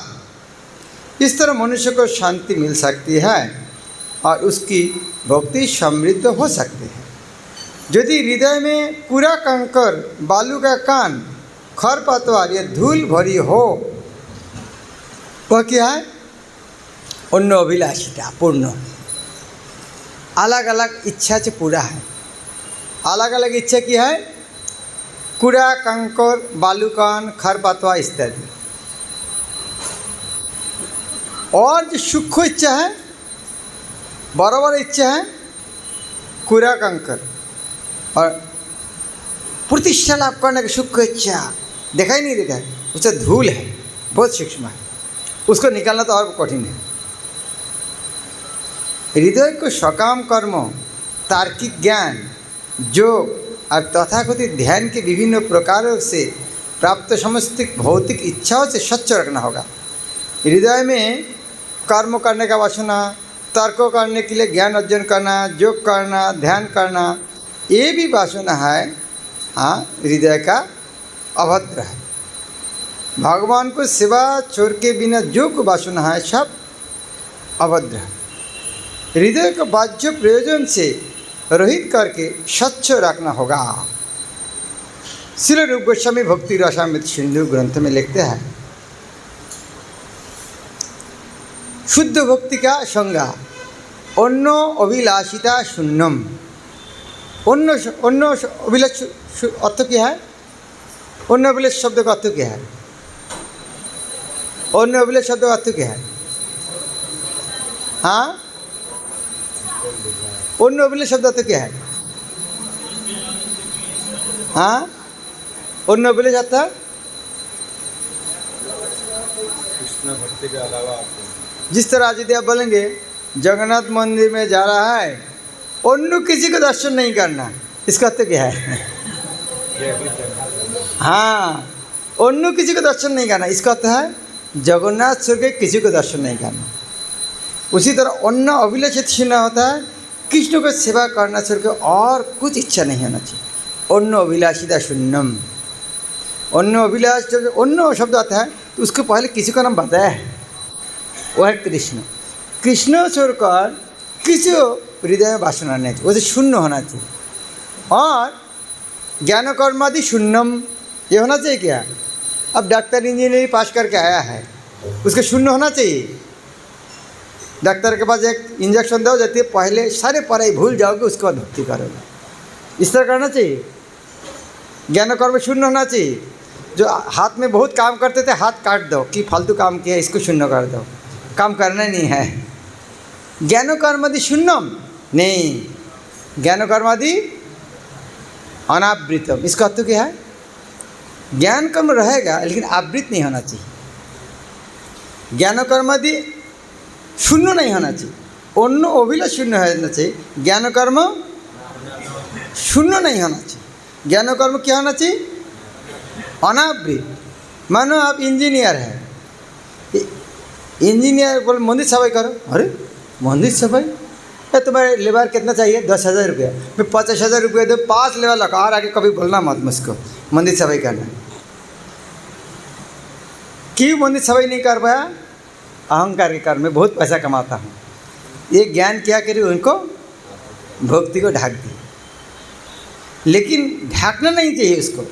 इस तरह मनुष्य को शांति मिल सकती है और उसकी भक्ति समृद्ध हो सकती है। यदि हृदय में पूरा कंकर, बालू का कान, खरपतवार या धूल भरी हो, वह क्या है? अन्य अभिलाषिता पूर्ण, अलग अलग इच्छा से पूरा है। अलग अलग इच्छा की है? कूड़ा, कंकर, बालूकान, खरपतवार इत्यादि। और जो सूक्ष्म इच्छा है, बराबर इच्छा है, कूड़ा, कंकर और प्रतिष्ठा लाभ करने की सूक्ष्म इच्छा देखा ही नहीं देखा है, उससे धूल है, बहुत सूक्ष्म है, उसको निकालना तो और कठिन है। हृदय को सकाम कर्म, तार्किक ज्ञान, योग और तथाकथित ध्यान के विभिन्न प्रकारों से प्राप्त समस्त भौतिक इच्छाओं से स्वच्छ रखना होगा। हृदय में कर्म करने का वासना, तर्क करने के लिए ज्ञान अर्जन करना, योग करना, ध्यान करना, ये भी वासना है। हाँ, हृदय का अभद्र है। भगवान को सेवा छोड़ के बिना जो को वासना है सब अभद्र है। हृदय को बाह्य प्रयोजन से रहित करके स्वच्छ रखना होगा। श्रील रूप गोस्वामी भक्ति रसामृत सिंधु ग्रंथ में लिखते हैं, शुद्ध भक्ति का संज्ञा अन्य अभिलाषिता शून्यम। अन्य अभिलाष अर्थ क्या है? अन्य अभिलाष शब्द का अर्थ क्या है? अन्य अभिलाष शब्द का अर्थ क्या है? हाँ, अन्य अभिलाष शब्द अर्थ क्या है? हाँ, अन्य अभिलाष अर्थ कृष्ण भक्ति के अलावा जिस तरह आज यदि आप बोलेंगे जगन्नाथ मंदिर में जा रहा है, अन्य किसी को दर्शन नहीं करना, इसका अर्थ क्या है? हाँ, अन्य किसी को दर्शन नहीं करना, इसका अर्थ है जगन्नाथ स्वर्ग के किसी को दर्शन नहीं करना। उसी तरह अन्य अभिलाषित शून्य होता है, कृष्ण को सेवा करना छोड़ के और कुछ इच्छा नहीं होना चाहिए। अन्य अभिलाषिता शून्यम। अन्य अभिलाष जब अन्य शब्द आता है तो उसको पहले किसी का नाम बताया है, वह है कृष्ण। कृष्ण छोड़कर किसी हृदय में वासना नहीं चाहिए, उसे शून्य होना चाहिए। और ज्ञान कर्मादि शून्यम, ये होना चाहिए क्या? अब डॉक्टर इंजीनियरिंग पास करके आया है, उसके शून्य होना चाहिए। डॉक्टर के पास एक इंजेक्शन दो जाती है, पहले सारे पढ़ाई भूल जाओगे, उसके बाद भक्ति करोगे, इस तरह करना चाहिए। ज्ञान कर्म शून्य होना चाहिए। जो हाथ में बहुत काम करते थे, हाथ काट दो कि फालतू काम किया, इसको शून्य कर दो, काम करना नहीं है। ज्ञान कर्मादि शून्यम नहीं, ज्ञान कर्मादि अनावृतम। इसका अर्थ क्या है? ज्ञान कर्म रहेगा लेकिन आवृत नहीं होना चाहिए। ज्ञान कर्मादि शून्य नहीं होना चाहिए, अन्य अभिलाष शून्य होना चाहिए, ज्ञान कर्म शून्य नहीं होना चाहिए। ज्ञान कर्म क्या होना चाहिए? अनावृत। मानो आप इंजीनियर हैं, इंजीनियर बोल मंदिर सफाई करो, अरे मंदिर सफाई, तुम्हारे लेबर कितना चाहिए? 10,000 रुपया, मैं 50,000 रुपया दो, 5 लेबर लगा, और आगे कभी बोलना मत मुझको मंदिर सफाई करना। क्यों मंदिर सफाई नहीं कर पाया? अहंकार के कारण, मैं बहुत पैसा कमाता हूँ। ये ज्ञान क्या करे, उनको भक्ति को ढाक दी, लेकिन ढाकना नहीं चाहिए उसको।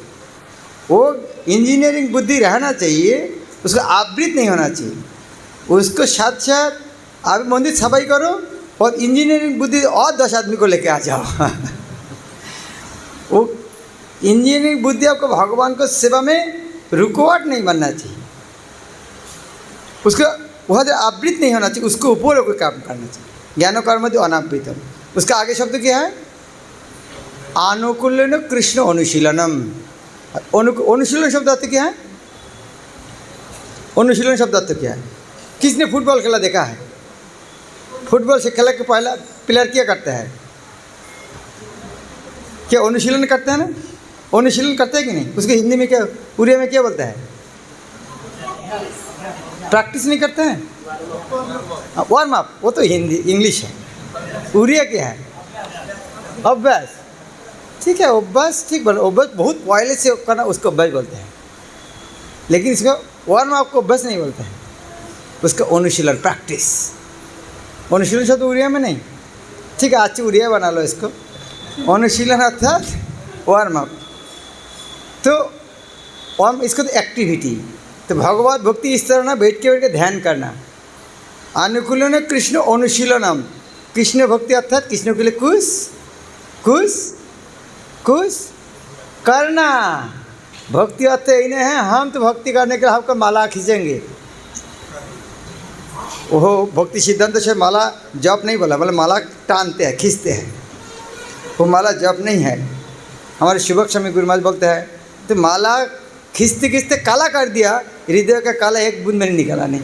वो इंजीनियरिंग बुद्धि रहना चाहिए, उसको आवृत नहीं होना चाहिए। उसको साथ साथ आप मंदिर सफाई करो और इंजीनियरिंग बुद्धि और 10 आदमी को लेके आ जाओ। वो इंजीनियरिंग बुद्धि आपको भगवान को सेवा में रुकावट नहीं बनना चाहिए, उसको वह जो आवृत नहीं होना चाहिए, उसको ऊपर कोई काम करना चाहिए। ज्ञान कर्म जो अनावृत है, उसका आगे शब्द क्या है? आनुकूल्यन कृष्ण अनुशीलनम। अनुशीलन शब्द अर्थ क्या है? अनुशीलन शब्द अर्थ क्या है? किसने फुटबॉल खेला देखा है? फुटबॉल से खेला के पहला प्लेयर क्या करता है? क्या अनुशीलन करते हैं ना? अनुशीलन करते हैं कि नहीं? उसके हिंदी में क्या, उड़िया में क्या बोलता है? प्रैक्टिस नहीं करते हैं, वार्म अप। वो तो हिंदी इंग्लिश है। उड़िया क्या है? अभ्यास। ठीक है, अभ्यास ठीक बोलो। अभ्यास बहुत पहले से करना उसको अभ्यास बोलते हैं, लेकिन इसको वार्म अप को अभ्यास नहीं बोलते हैं, उसका अनुशीलन प्रैक्टिस। अनुशीलन शब्द उड़िया में नहीं। ठीक है, आज उड़िया बना लो इसको। अनुशीलन अर्थात वार्म अप। तो वार्म, इसको तो एक्टिविटी। तो भगवत भक्ति इस तरह ना बैठ के ध्यान करना। अनुकूलन कृष्ण अनुशीलनम। कृष्ण भक्ति अर्थात कृष्ण के लिए कुछ कुछ कुछ करना। भक्ति अर्थ इन्हें है, हम तो भक्ति करने के लिए आपका माला खींचेंगे। ओहो, भक्ति सिद्धांत से माला जप नहीं बोला, मतलब माला टानते हैं, खींचते हैं। वो माला जप नहीं है। हमारे शिवक स्वामी गुरु महाराज बोलते हैं, तो माला खींचते खींचते काला कर दिया, हृदय का काला एक बूंद में नहीं निकला नहीं।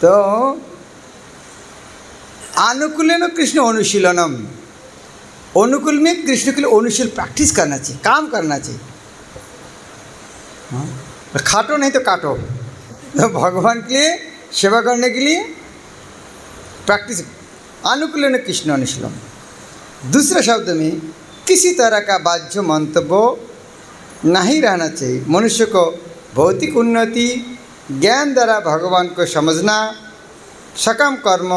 तो अनुकूलन कृष्ण अनुशीलनम। अनुकूल में कृष्ण के लिए अनुशील प्रैक्टिस करना चाहिए, काम करना चाहिए। हाँ? खाटो नहीं तो काटो। तो भगवान के लिए सेवा करने के लिए प्रैक्टिस। अनुकूलन कृष्ण अनुशीलम। दूसरे शब्द में किसी तरह का बाह्य मंतव्य नहीं रहना चाहिए। मनुष्य को भौतिक उन्नति, ज्ञान द्वारा भगवान को समझना, सकाम कर्म,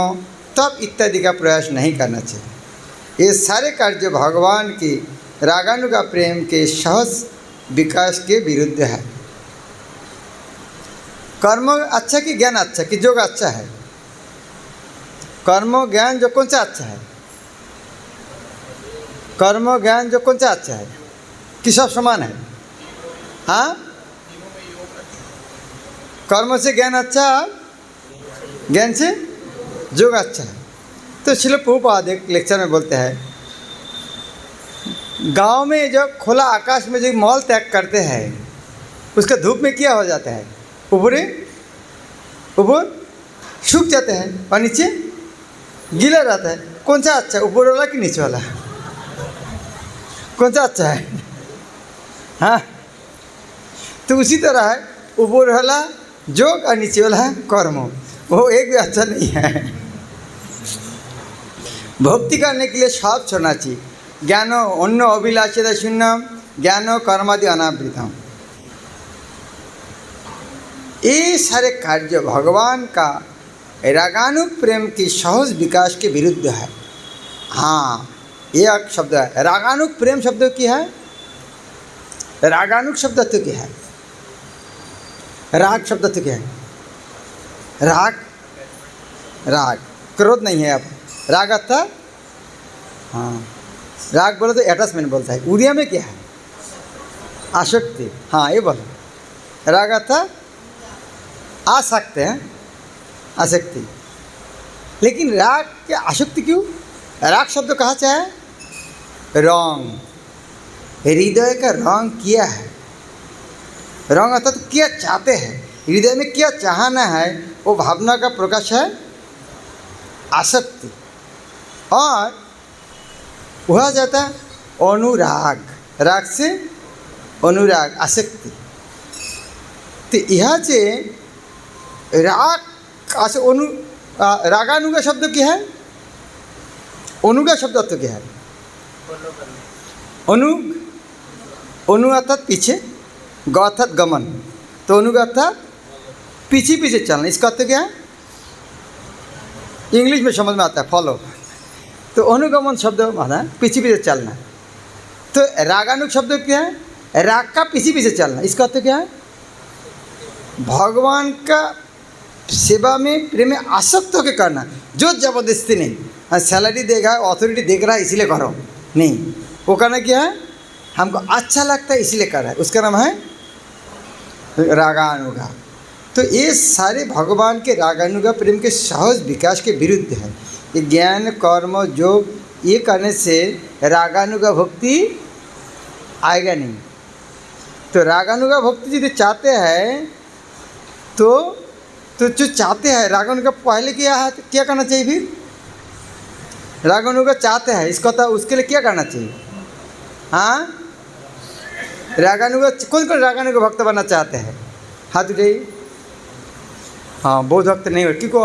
तप इत्यादि का प्रयास नहीं करना चाहिए। ये सारे कार्य भगवान की रागानुगा प्रेम के सहज विकास के विरुद्ध है। कर्म अच्छा कि ज्ञान अच्छा कि योग अच्छा है? कर्म ज्ञान जो कौन सा अच्छा है? कर्म ज्ञान जो कौन सा अच्छा है? कि सब समान है? हाँ, कर्म से ज्ञान अच्छा, ज्ञान से योग अच्छा है। तो श्रील प्रभुपाद एक लेक्चर में बोलते हैं, गांव में जो खुला आकाश में जो मॉल त्याग करते हैं, उसका धूप में क्या हो जाता है? ऊपर सूख जाते हैं और नीचे गीला रहता है। कौन सा अच्छा है, ऊपर वाला कि नीचे वाला? कौन सा अच्छा है? हाँ, तो उसी तरह है, ऊपर वाला योग और नीचे वाला है कर्म, वो एक भी अच्छा नहीं है। भक्ति करने के लिए सब छोड़ना चाहिए। ज्ञानो अन्य अभिलाषिता शून्यम, ज्ञानो कर्मादि अनावृतम। ये सारे कार्य भगवान का रागानुग प्रेम की सहज विकास के विरुद्ध है। हाँ, ये एक शब्द है। रागानुग प्रेम शब्द की है। रागानुग शब्द तो क्या है? राग शब्द तो क्या है? राग, राग क्रोध नहीं है। अब राग अर्थ, हाँ, राग बोलो तो अटैचमेंट बोलता है। उड़िया में क्या है? आसक्ति। हाँ, ये बोलो। राग अर्थ आ सकते हैं, आसक्ति। लेकिन राग क्या आसक्ति क्यों? राग शब्द कहाँ से है? रंग। हृदय का रंग क्या है? रंग अर्थात तो क्या चाहते हैं, हृदय में क्या चाहना है, वो भावना का प्रकाश है आसक्ति। और वह जाता है अनुराग। राग से अनुराग, आसक्ति। तो यहाँ से राग रागानुगा शब्द क्या है? अनुगा शब्द अर्थ क्या है? अनु अर्थात पीछे, ग अर्थात गमन। तो अनुग अर्थात पीछे पीछे चलना। इसका अर्थ क्या है? इंग्लिश में समझ में आता है, फॉलो। तो अनुगमन शब्द माना पीछे पीछे चलना। तो रागानुग शब्द क्या है? राग का पीछे पीछे चलना। इसका अर्थ क्या है? भगवान का सेवा में प्रेम में आसक्त होकर करना, जो जबरदस्ती नहीं। सैलरी देगा, अथॉरिटी देख रहा है इसीलिए करो, नहीं। वो करना क्या है? हमको अच्छा लगता है इसीलिए कर रहा है, उसका नाम है रागानुगा। तो ये सारे भगवान के रागानुगा प्रेम के सहज विकास के विरुद्ध है। ये ज्ञान कर्म योग ये करने से रागानुगा भक्ति आएगा नहीं। तो रागानुगा भक्ति यदि चाहते हैं तो जो चाहते हैं रागानुगा पहले क्या है, तो क्या करना चाहिए फिर? रागानुगा चाहते हैं इसको, तो उसके लिए क्या करना चाहिए? हाँ, रागानुगा कौन कौन रागानुगा भक्त बनना चाहते हैं? हाथ उठाइए। हाँ, बहुत भक्त नहीं हो, क्योंकि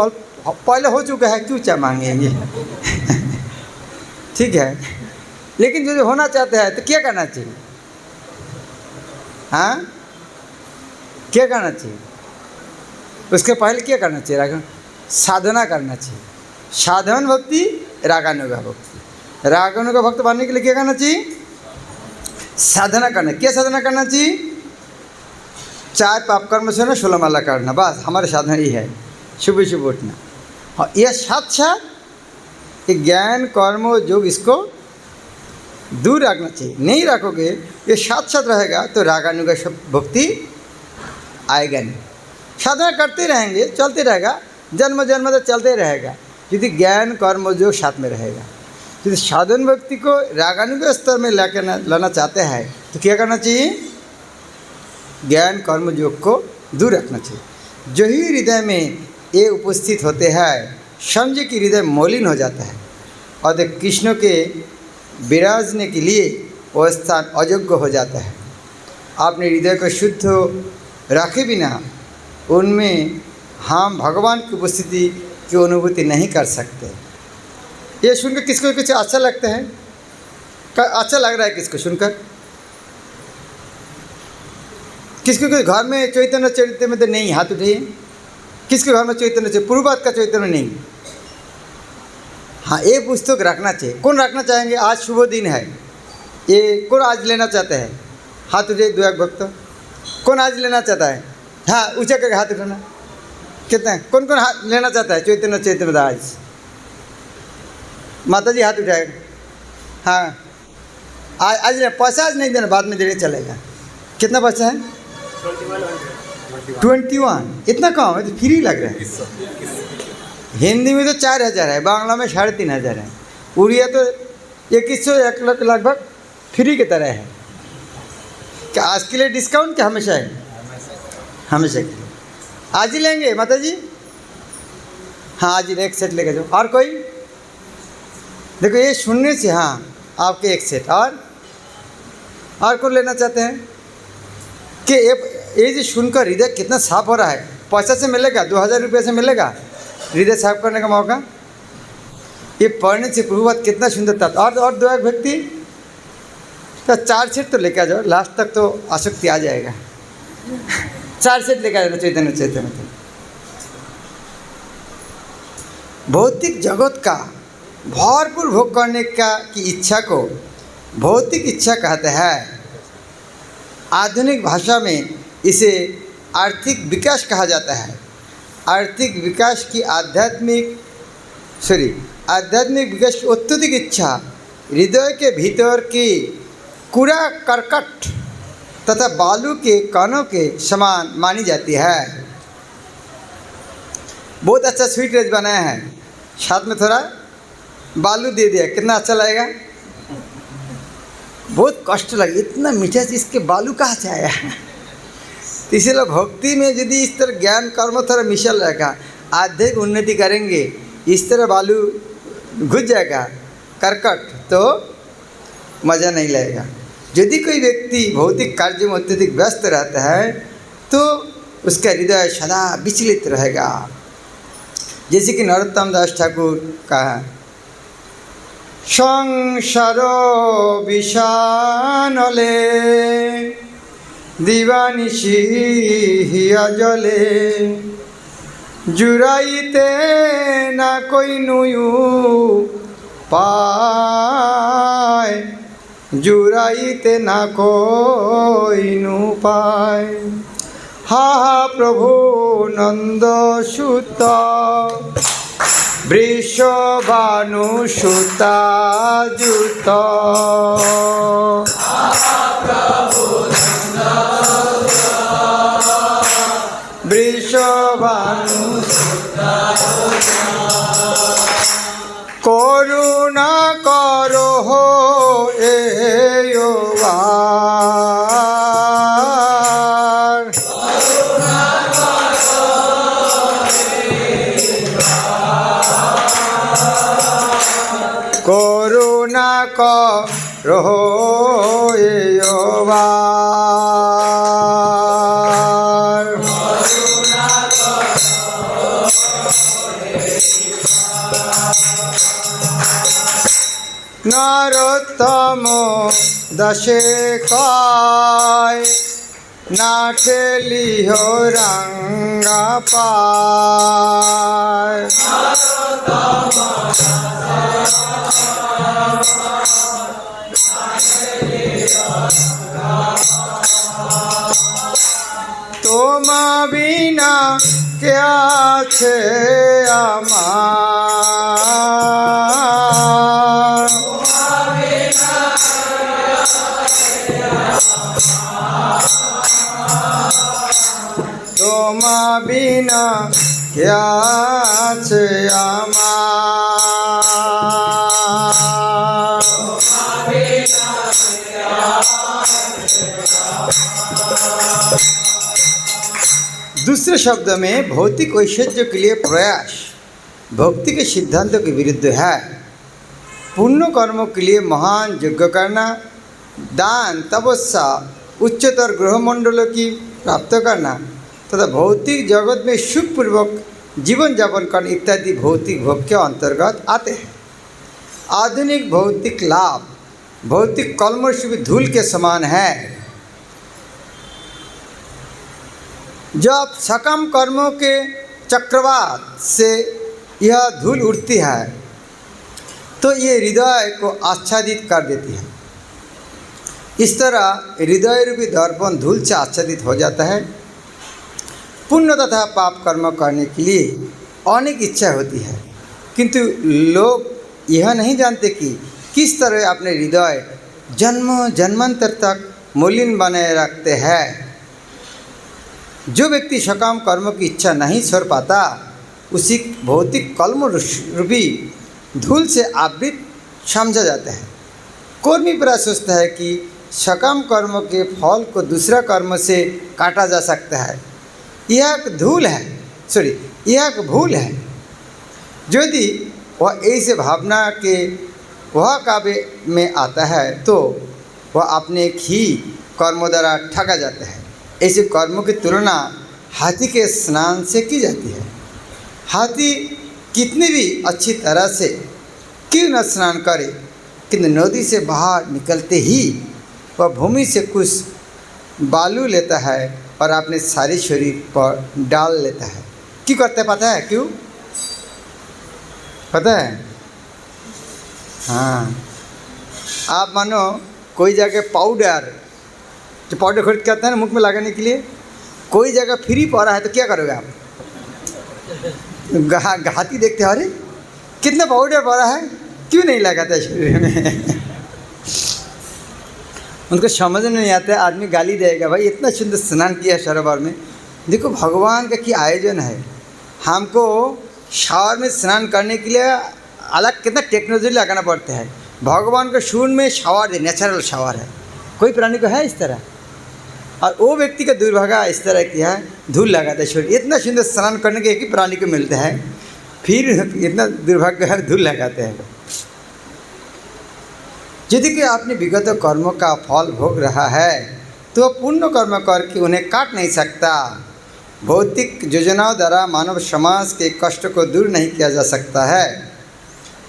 पहले हो चुका है, क्यों चाह मांगेंगे? ठीक है, लेकिन जो होना चाहते हैं तो क्या करना चाहिए? हाँ, क्या करना चाहिए? उसके पहले क्या करना चाहिए? रागन साधना करना चाहिए। साधन भक्ति, रागानुगा भक्ति। रागानुगा भक्त बनने के लिए क्या करना चाहिए? साधना करना। क्या साधना करना चाहिए? 4 पाप कर्म से ना 16 माला करना, बस हमारे साधना ही है। सुबह सुबह उठना, और यह साथ साथ ज्ञान कर्म योग इसको दूर रखना चाहिए। नहीं रखोगे, ये साथ साथ रहेगा तो रागानुगा भक्ति आएगा नहीं। साधना करते रहेंगे, चलते रहेगा, जन्म जन्म तक चलते रहेगा, यदि ज्ञान कर्म योग साथ में रहेगा। यदि साधन भक्ति को रागानुगा स्तर में लाना चाहते हैं तो क्या करना चाहिए? ज्ञान कर्म योग को दूर रखना चाहिए। जो ही हृदय में ये उपस्थित होते हैं, समझे कि हृदय मलिन हो जाता है और कृष्ण के विराजने के लिए वह स्थान अयोग्य हो जाता है। आपने हृदय को शुद्ध रखे बिना उनमें हम भगवान की उपस्थिति की अनुभूति नहीं कर सकते। ये सुनकर किसको कुछ अच्छा लगता है? अच्छा लग रहा है किसको सुनकर? किसको के घर में चैतन्य चरित्र में तो नहीं? हाथ उठाइए। किसके घर में चैतन्य चरित्र, पूर्ववाद का चैतन्य नहीं? हाँ, ये पुस्तक रखना चाहिए। कौन रखना चाहेंगे? आज शुभ दिन है, ये कौन आज लेना चाहता है? हाथ उठाइए। 2 भक्त कौन आज लेना चाहता है? हाँ, ऊँचा करके हाथ उठाना। कितना है? कौन कौन हाथ लेना चाहता है चैतन्य चरित्र आज? माता जी हाथ उठाएगा। हाँ, आज पैसा आज नहीं देना, बाद में देने चलेगा। कितना पैसा है? 21। इतना कम है तो फ्री लग रहा है। हिंदी में तो 4000 है, बांग्ला में 3500 है, उड़िया तो 2100 1 लाख लगभग फ्री की तरह है। क्या आज के लिए डिस्काउंट क्या हमेशा है? हमेशा के लिए। आज ही लेंगे माता जी? हाँ, आज ही 1 सेट लेकर जाओ। और कोई? देखो ये सुनने से, हाँ आपके 1 सेट। और कौन लेना चाहते हैं? कि ये जो सुनकर हृदय कितना साफ हो रहा है। पैसा से मिलेगा, 2000 रुपये से मिलेगा हृदय साफ करने का मौका। ये पढ़ने से प्रभुवाद कितना सुंदर था। और 2 व्यक्ति तो 4 सेट तो लेकर आ जाओ, लास्ट तक तो आसक्ति आ जाएगा। 4 सेट लेकर आ जाना चैतन्य चैतन्य। भौतिक जगत का भरपूर भोग करने की इच्छा को भौतिक इच्छा कहते हैं। आधुनिक भाषा में इसे आर्थिक विकास कहा जाता है। आर्थिक विकास की आध्यात्मिक विकास की अत्यधिक इच्छा हृदय के भीतर की कूड़ा करकट तथा बालू के कणों के समान मानी जाती है। बहुत अच्छा स्वीट रेज बनाया है, साथ में थोड़ा बालू दे दिया, कितना अच्छा लगेगा। बहुत कष्ट लगे, इतना मीठा चीज़ के बालू कहाँ से आया? तो इसीलिए भक्ति में यदि इस तरह ज्ञान कर्म थोड़ा मिशल रहेगा, आध्यात्मिक उन्नति करेंगे, इस तरह बालू घुस जाएगा करकट, तो मज़ा नहीं लगेगा। यदि कोई व्यक्ति भौतिक कार्य में अत्यधिक व्यस्त रहता है तो उसका हृदय सदा विचलित रहेगा। जैसे कि नरोत्तम दास ठाकुर का संसार विषानले दिवानिशी हिया जले जुराइते ना कोई नुयु पाए जुराइते ना कोई नु पाए। हा हा प्रभु नंद सुत वृषभानु सुता जुत वृषभानु करो यो बार। नरोत्तम दशे काय ना ठेली हो रंगा पाय। तुम बिना क्या छे आमार। तुम बिना क्या छे आमार। दूसरे शब्द में भौतिक ऐश्वर्य के लिए प्रयास भक्ति के सिद्धांतों के विरुद्ध है। पुण्य कर्मों के लिए महान यज्ञ करना, दान, तपस्या, उच्चतर गृहमंडलों की प्राप्त करना तथा भौतिक जगत में सुखपूर्वक जीवन यापन करना इत्यादि भौतिक भोग के अंतर्गत आते हैं। आधुनिक भौतिक लाभ भौतिक कलमश भी धूल के समान है। जब सकाम कर्मों के चक्रवात से यह धूल उड़ती है तो ये हृदय को आच्छादित कर देती है। इस तरह हृदय रूपी दर्पण धूल से आच्छादित हो जाता है। पुण्य तथा पाप कर्म करने के लिए अनेक इच्छा होती है, किंतु लोग यह नहीं जानते कि किस तरह अपने हृदय जन्म जन्मांतर तक मलिन बनाए रखते हैं। जो व्यक्ति सकाम कर्म की इच्छा नहीं छोड़ पाता उसी भौतिक कलम रूपी धूल से आवृत समझा जाता है। कर्मी प्राय सोचता है कि सकाम कर्म के फल को दूसरा कर्म से काटा जा सकता है। यह एक धूल है, यह एक भूल है। यदि वह ऐसे भावना के वह काबे में आता है तो वह अपने ही कर्मों द्वारा ठगा जाता है। ऐसे कर्मों की तुलना हाथी के स्नान से की जाती है। हाथी कितनी भी अच्छी तरह से क्यों न स्नान करे, किंतु नदी से बाहर निकलते ही वह भूमि से कुछ बालू लेता है और अपने सारे शरीर पर डाल लेता है। क्यों करते पता है? क्यों पता है? हाँ, आप मानो कोई जगह पाउडर, जो पाउडर खरीद के आता है ना मुख में लगाने के लिए, कोई जगह फ्री पड़ा है तो क्या करोगे आप? घाती देखते हो, अरे कितना पाउडर पड़ा है, क्यों नहीं लगाता शरीर में? उनको समझ नहीं आता है। आदमी गाली देगा, भाई इतना सुंदर स्नान किया सरोवर में। देखो भगवान का क्या आयोजन है। हमको शावर में स्नान करने के लिए अलग कितना टेक्नोलॉजी लगाना पड़ता है। भगवान को शून्य में शावर है, नेचुरल शावर है। कोई प्राणी को है इस तरह? और वो व्यक्ति का दुर्भाग्य इस तरह किया है, धूल लगाता है शरीर। इतना सुंदर स्नान करने के एक ही प्राणी को मिलता है, फिर इतना दुर्भाग्य है धूल लगाते हैं। यदि कि आपने विगत कर्मों का फल भोग रहा है तो वह पुण्य कर्म करके उन्हें काट नहीं सकता। भौतिक योजनाओं द्वारा मानव समाज के कष्ट को दूर नहीं किया जा सकता है।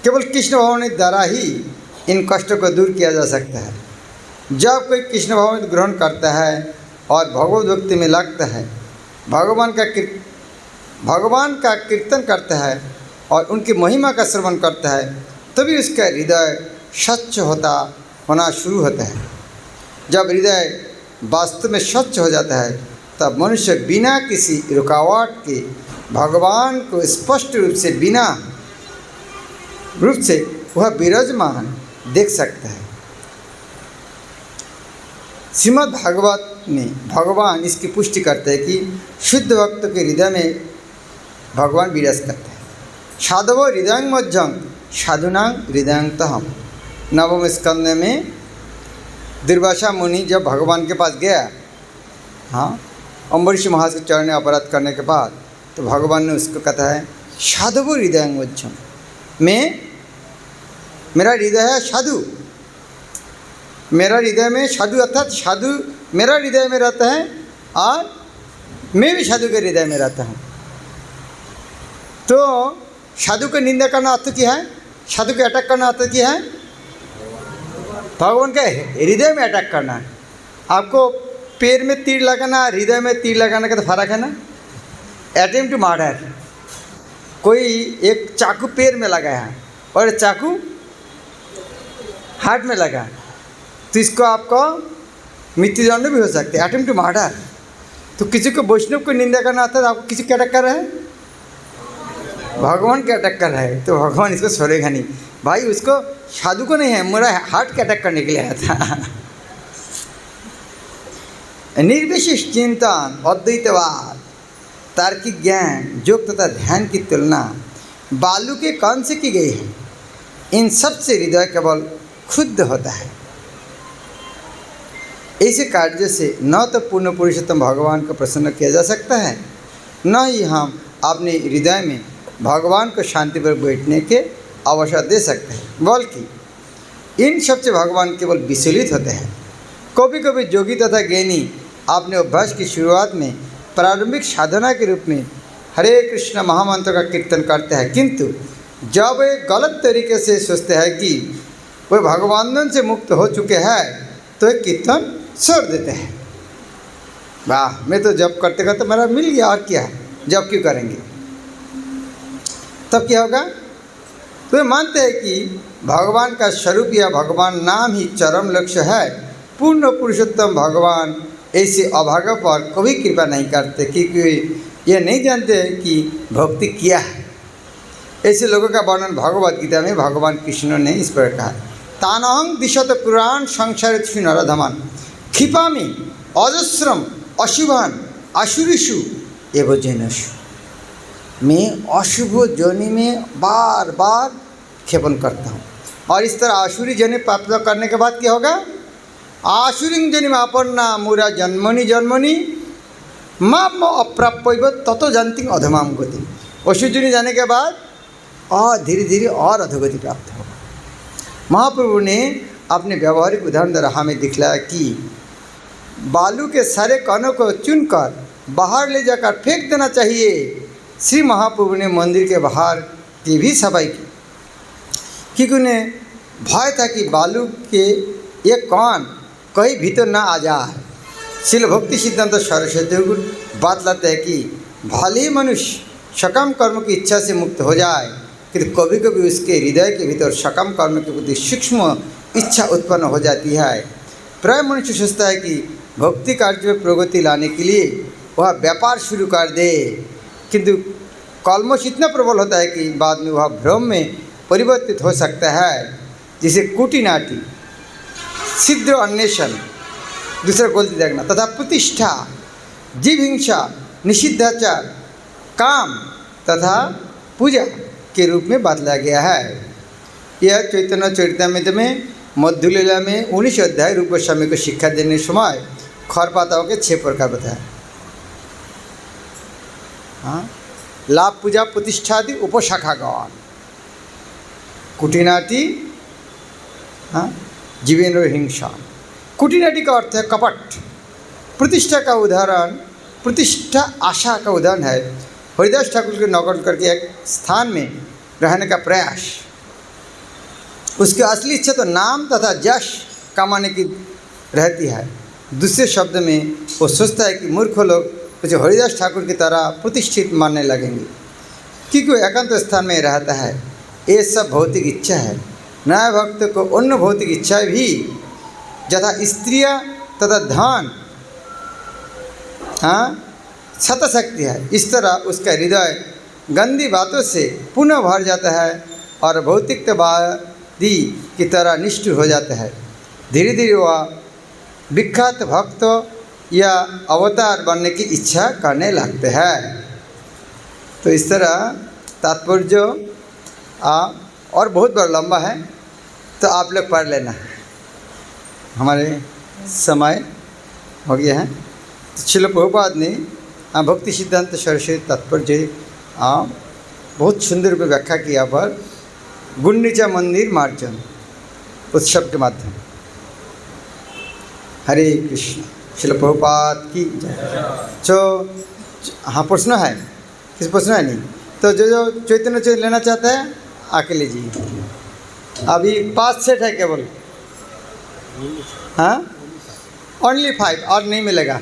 केवल कृष्ण भावना द्वारा ही इन कष्टों को दूर किया जा सकता है। जब कोई कृष्ण भावना ग्रहण करता है और भगवत भक्ति में लगता है, भगवान का कीर्तन करता है और उनकी महिमा का श्रवण करता है, तभी उसका हृदय स्वच्छ होना शुरू होता है। जब हृदय वास्तव में स्वच्छ हो जाता है तब मनुष्य बिना किसी रुकावट के भगवान को स्पष्ट रूप से वह विराजमान देख सकता है। श्रीमद् भागवत में भगवान इसकी पुष्टि करते हैं कि शुद्ध भक्त के हृदय में भगवान विराज करते हैं। साधवो हृदयं मध्यं साधुनां हृदयं तहम्। नवम स्कंद में दुर्वासा मुनि जब भगवान के पास गया, हाँ, अम्बरीश महाराज के चरण में अपराध करने के बाद, तो भगवान ने उसको कहा है साधवो हृदयं मध्यं, मेरा हृदय है साधु, मेरा हृदय में साधु अर्थात साधु मेरा हृदय में रहता है और मैं भी साधु के हृदय में रहता हूँ। तो साधु को निंदा करना अर्थ क्या है? साधु को अटैक करना अर्थ क्या है? भगवान के हृदय में अटैक करना है। आपको पैर में तीर लगाना हृदय में तीर लगाने का तो फर्क है ना। अटेम्प्ट टू मर्डर, कोई एक चाकू पैर में लगाया है और चाकू हार्ट में लगा है, तो इसको आपको मृत्युदंड भी हो सकते है, अटेम्प्ट टू मर्डर। तो किसी को वैष्णव को निंदा करना आता है, आपको किसी को अटैक कर रहा है? भगवान के अटैक कर रहा है, तो भगवान इसको छोड़ेगा नहीं भाई। उसको साधु को नहीं है, मेरा हार्ट के अटैक करने के लिए आया था। निर्विशेष चिंतन, अद्वैतवाद, तार्किक ज्ञान, योग तथा ध्यान की तुलना बालू के कण से की गई है। इन सब से हृदय केवल क्षुब्ध होता है। ऐसे कार्य से न तो पूर्ण पुरुषोत्तम भगवान को प्रसन्न किया जा सकता है, न ही हम अपने हृदय में भगवान को शांति पर बैठने के अवसर दे सकते हैं, बल्कि इन सब से भगवान केवल विचलित होते हैं। कभी कभी योगी तथा ज्ञानी अपने अभ्यास की शुरुआत में प्रारंभिक साधना के रूप में हरे कृष्ण महामंत्र का कीर्तन करते हैं, किंतु जब वे गलत तरीके से सोचते हैं कि वे भगवान से मुक्त हो चुके हैं तो ये कीर्तन छोड़ देते हैं। वाह, मैं तो जब करते करते मेरा मिल गया, और क्या है, जब क्यों करेंगे? तब क्या होगा? तो वे मानते हैं कि भगवान का स्वरूप या भगवान नाम ही चरम लक्ष्य है। पूर्ण पुरुषोत्तम भगवान ऐसे अभागों पर कभी कृपा नहीं करते, क्योंकि ये नहीं जानते कि भक्ति क्या है। ऐसे लोगों का वर्णन भगवद गीता में भगवान कृष्ण ने इस प्रकार कहा, तानहं दिशत पुराण संसारिषु नरधमान क्षिपामि अजस्रम अशुभान आसुरीषु एवं जैनसु। मैं अशुभ जोनि में बार बार क्षेपण करता हूँ, और इस तरह आसुरी जोनि प्राप्त करने के बाद क्या होगा? आसुरी जोनि में अपन्ना मुरा जन्मनि जन्मनि माम अप्राप्य ततो जानती अधमाम गति। असुर जोनि जाने के बाद और धीरे धीरे और अधोगति प्राप्त होगा। महाप्रभु ने अपने व्यवहारिक उदाहरण द्वारा हमें दिखलाया कि बालू के सारे कणों को चुनकर बाहर ले जाकर फेंक देना चाहिए। श्री महाप्रभु ने मंदिर के बाहर की भी सफाई की, क्योंकि उन्हें भय था कि बालू के एक कण कहीं भीतर ना आ जाए। शिल भक्ति सिद्धांत सरस्वती बात लाते हैं कि भले ही मनुष्य सकम कर्म की इच्छा से मुक्त हो जाए, किंतु कभी कभी उसके हृदय के भीतर सकम कर्म के प्रति सूक्ष्म इच्छा उत्पन्न हो जाती है। प्राय मनुष्य सोचता है कि भक्ति कार्य में प्रगति लाने के लिए वह व्यापार शुरू कर दे, किंतु कलमश इतना प्रबल होता है कि बाद में वह भ्रम में परिवर्तित हो सकता है, जिसे कुटिनाटी, सिद्ध अन्वेषण, दूसरा गलती देखना तथा प्रतिष्ठा, जीव हिंसा, निषिद्धाचार, काम तथा पूजा के रूप में बदला गया है। यह चैतन्य चरितामृत में मध्य लीला में 19 अध्याय रूप गोस्वामी को शिक्षा देने समय खरपाताओं के 6 प्रकार बताया। हाँ, लाभ, पूजा, प्रतिष्ठा आदि उपशाखा गौन, कुटिनाटी, हाँ, जीवेंद्र हिंसा। कुटिनाटी का अर्थ है कपट। प्रतिष्ठा का उदाहरण, प्रतिष्ठा आशा का उदाहरण है हरिदास ठाकुर के नौकन करके एक स्थान में रहने का प्रयास। उसकी असली इच्छा तो नाम तथा यश कमाने की रहती है। दूसरे शब्द में वो सोचता है कि मूर्ख लोग मुझे हरिदास ठाकुर की तरह प्रतिष्ठित मानने लगेंगे, क्योंकि वो एकांत स्थान में रहता है। ये सब भौतिक इच्छा है। नया भक्त को अन्य भौतिक इच्छा भी यथा स्त्रियाँ तथा धन, हाँ, सतशक्ति है। इस तरह उसका हृदय गंदी बातों से पुनः भर जाता है और भौतिकतावादी की तरह निष्ठुर हो जाता है। धीरे धीरे वह विख्यात भक्त या अवतार बनने की इच्छा करने लगते हैं। तो इस तरह तात्पर्य और बहुत बड़ा लंबा है, तो आप लोग पढ़ लेना। हमारे समय हो गया है। तो श्रील प्रभुपाद ने भक्ति सिद्धांत सरस्वती तात्पर्य बहुत सुंदर रूप में व्याख्या किया पर गुंडीचा मंदिर मार्जन उत्सव के माध्यम। हरे कृष्ण। शिल प्रभुपाद की जय। जो हाँ प्रश्न है, किस प्रश्न है नहीं तो जो जो चैतन्य चरित लेना चाहता है आके लीजिए। अभी 5 सेट है केवल, हाँ ओनली 5 और नहीं मिलेगा।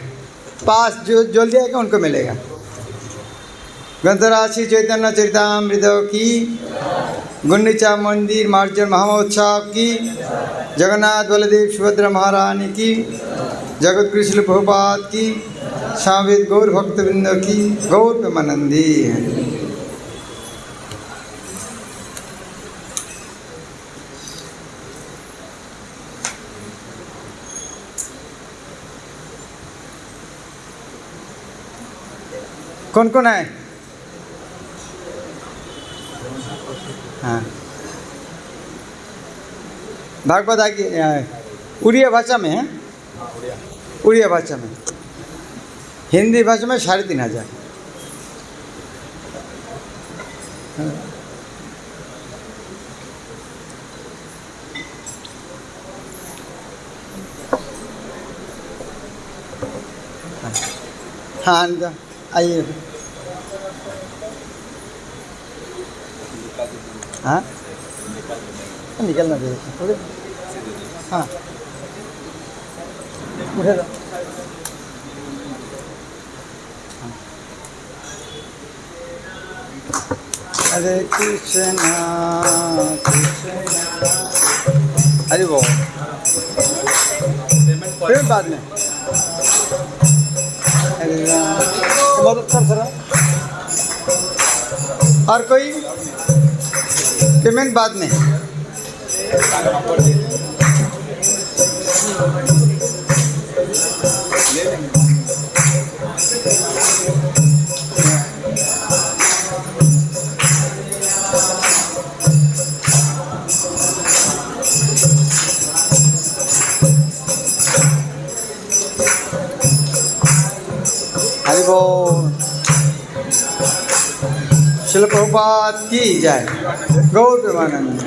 5 जो जल्दी आएगा उनको मिलेगा। ग्रंथराशि चैतन्य चरितामृत की, गुंडीचा मंदिर मार्जन महामहोत्सव की, जगन्नाथ बलदेव सुभद्रा महारानी की, जगत गुरु श्रील प्रभुपाद की, स्वामी गौर भक्तवृंद की, गौर प्रेमानंदी। कौन कौन है? हाँ भागवत आगे उड़िया भाषा में है, उड़िया भाषा में। हिंदी भाषा में 3500। हाँ आइए। हाँ निकलना दे थोड़े। हाँ उठे दो। हरे कृष्णा कृष्णा हरे वो फिर बाद में हरे राम मदद कर जरा। और कोई पेमेंट बाद में। हरि बोल। शिल प्रभुपाद की जय। गौर प्रेमानंद।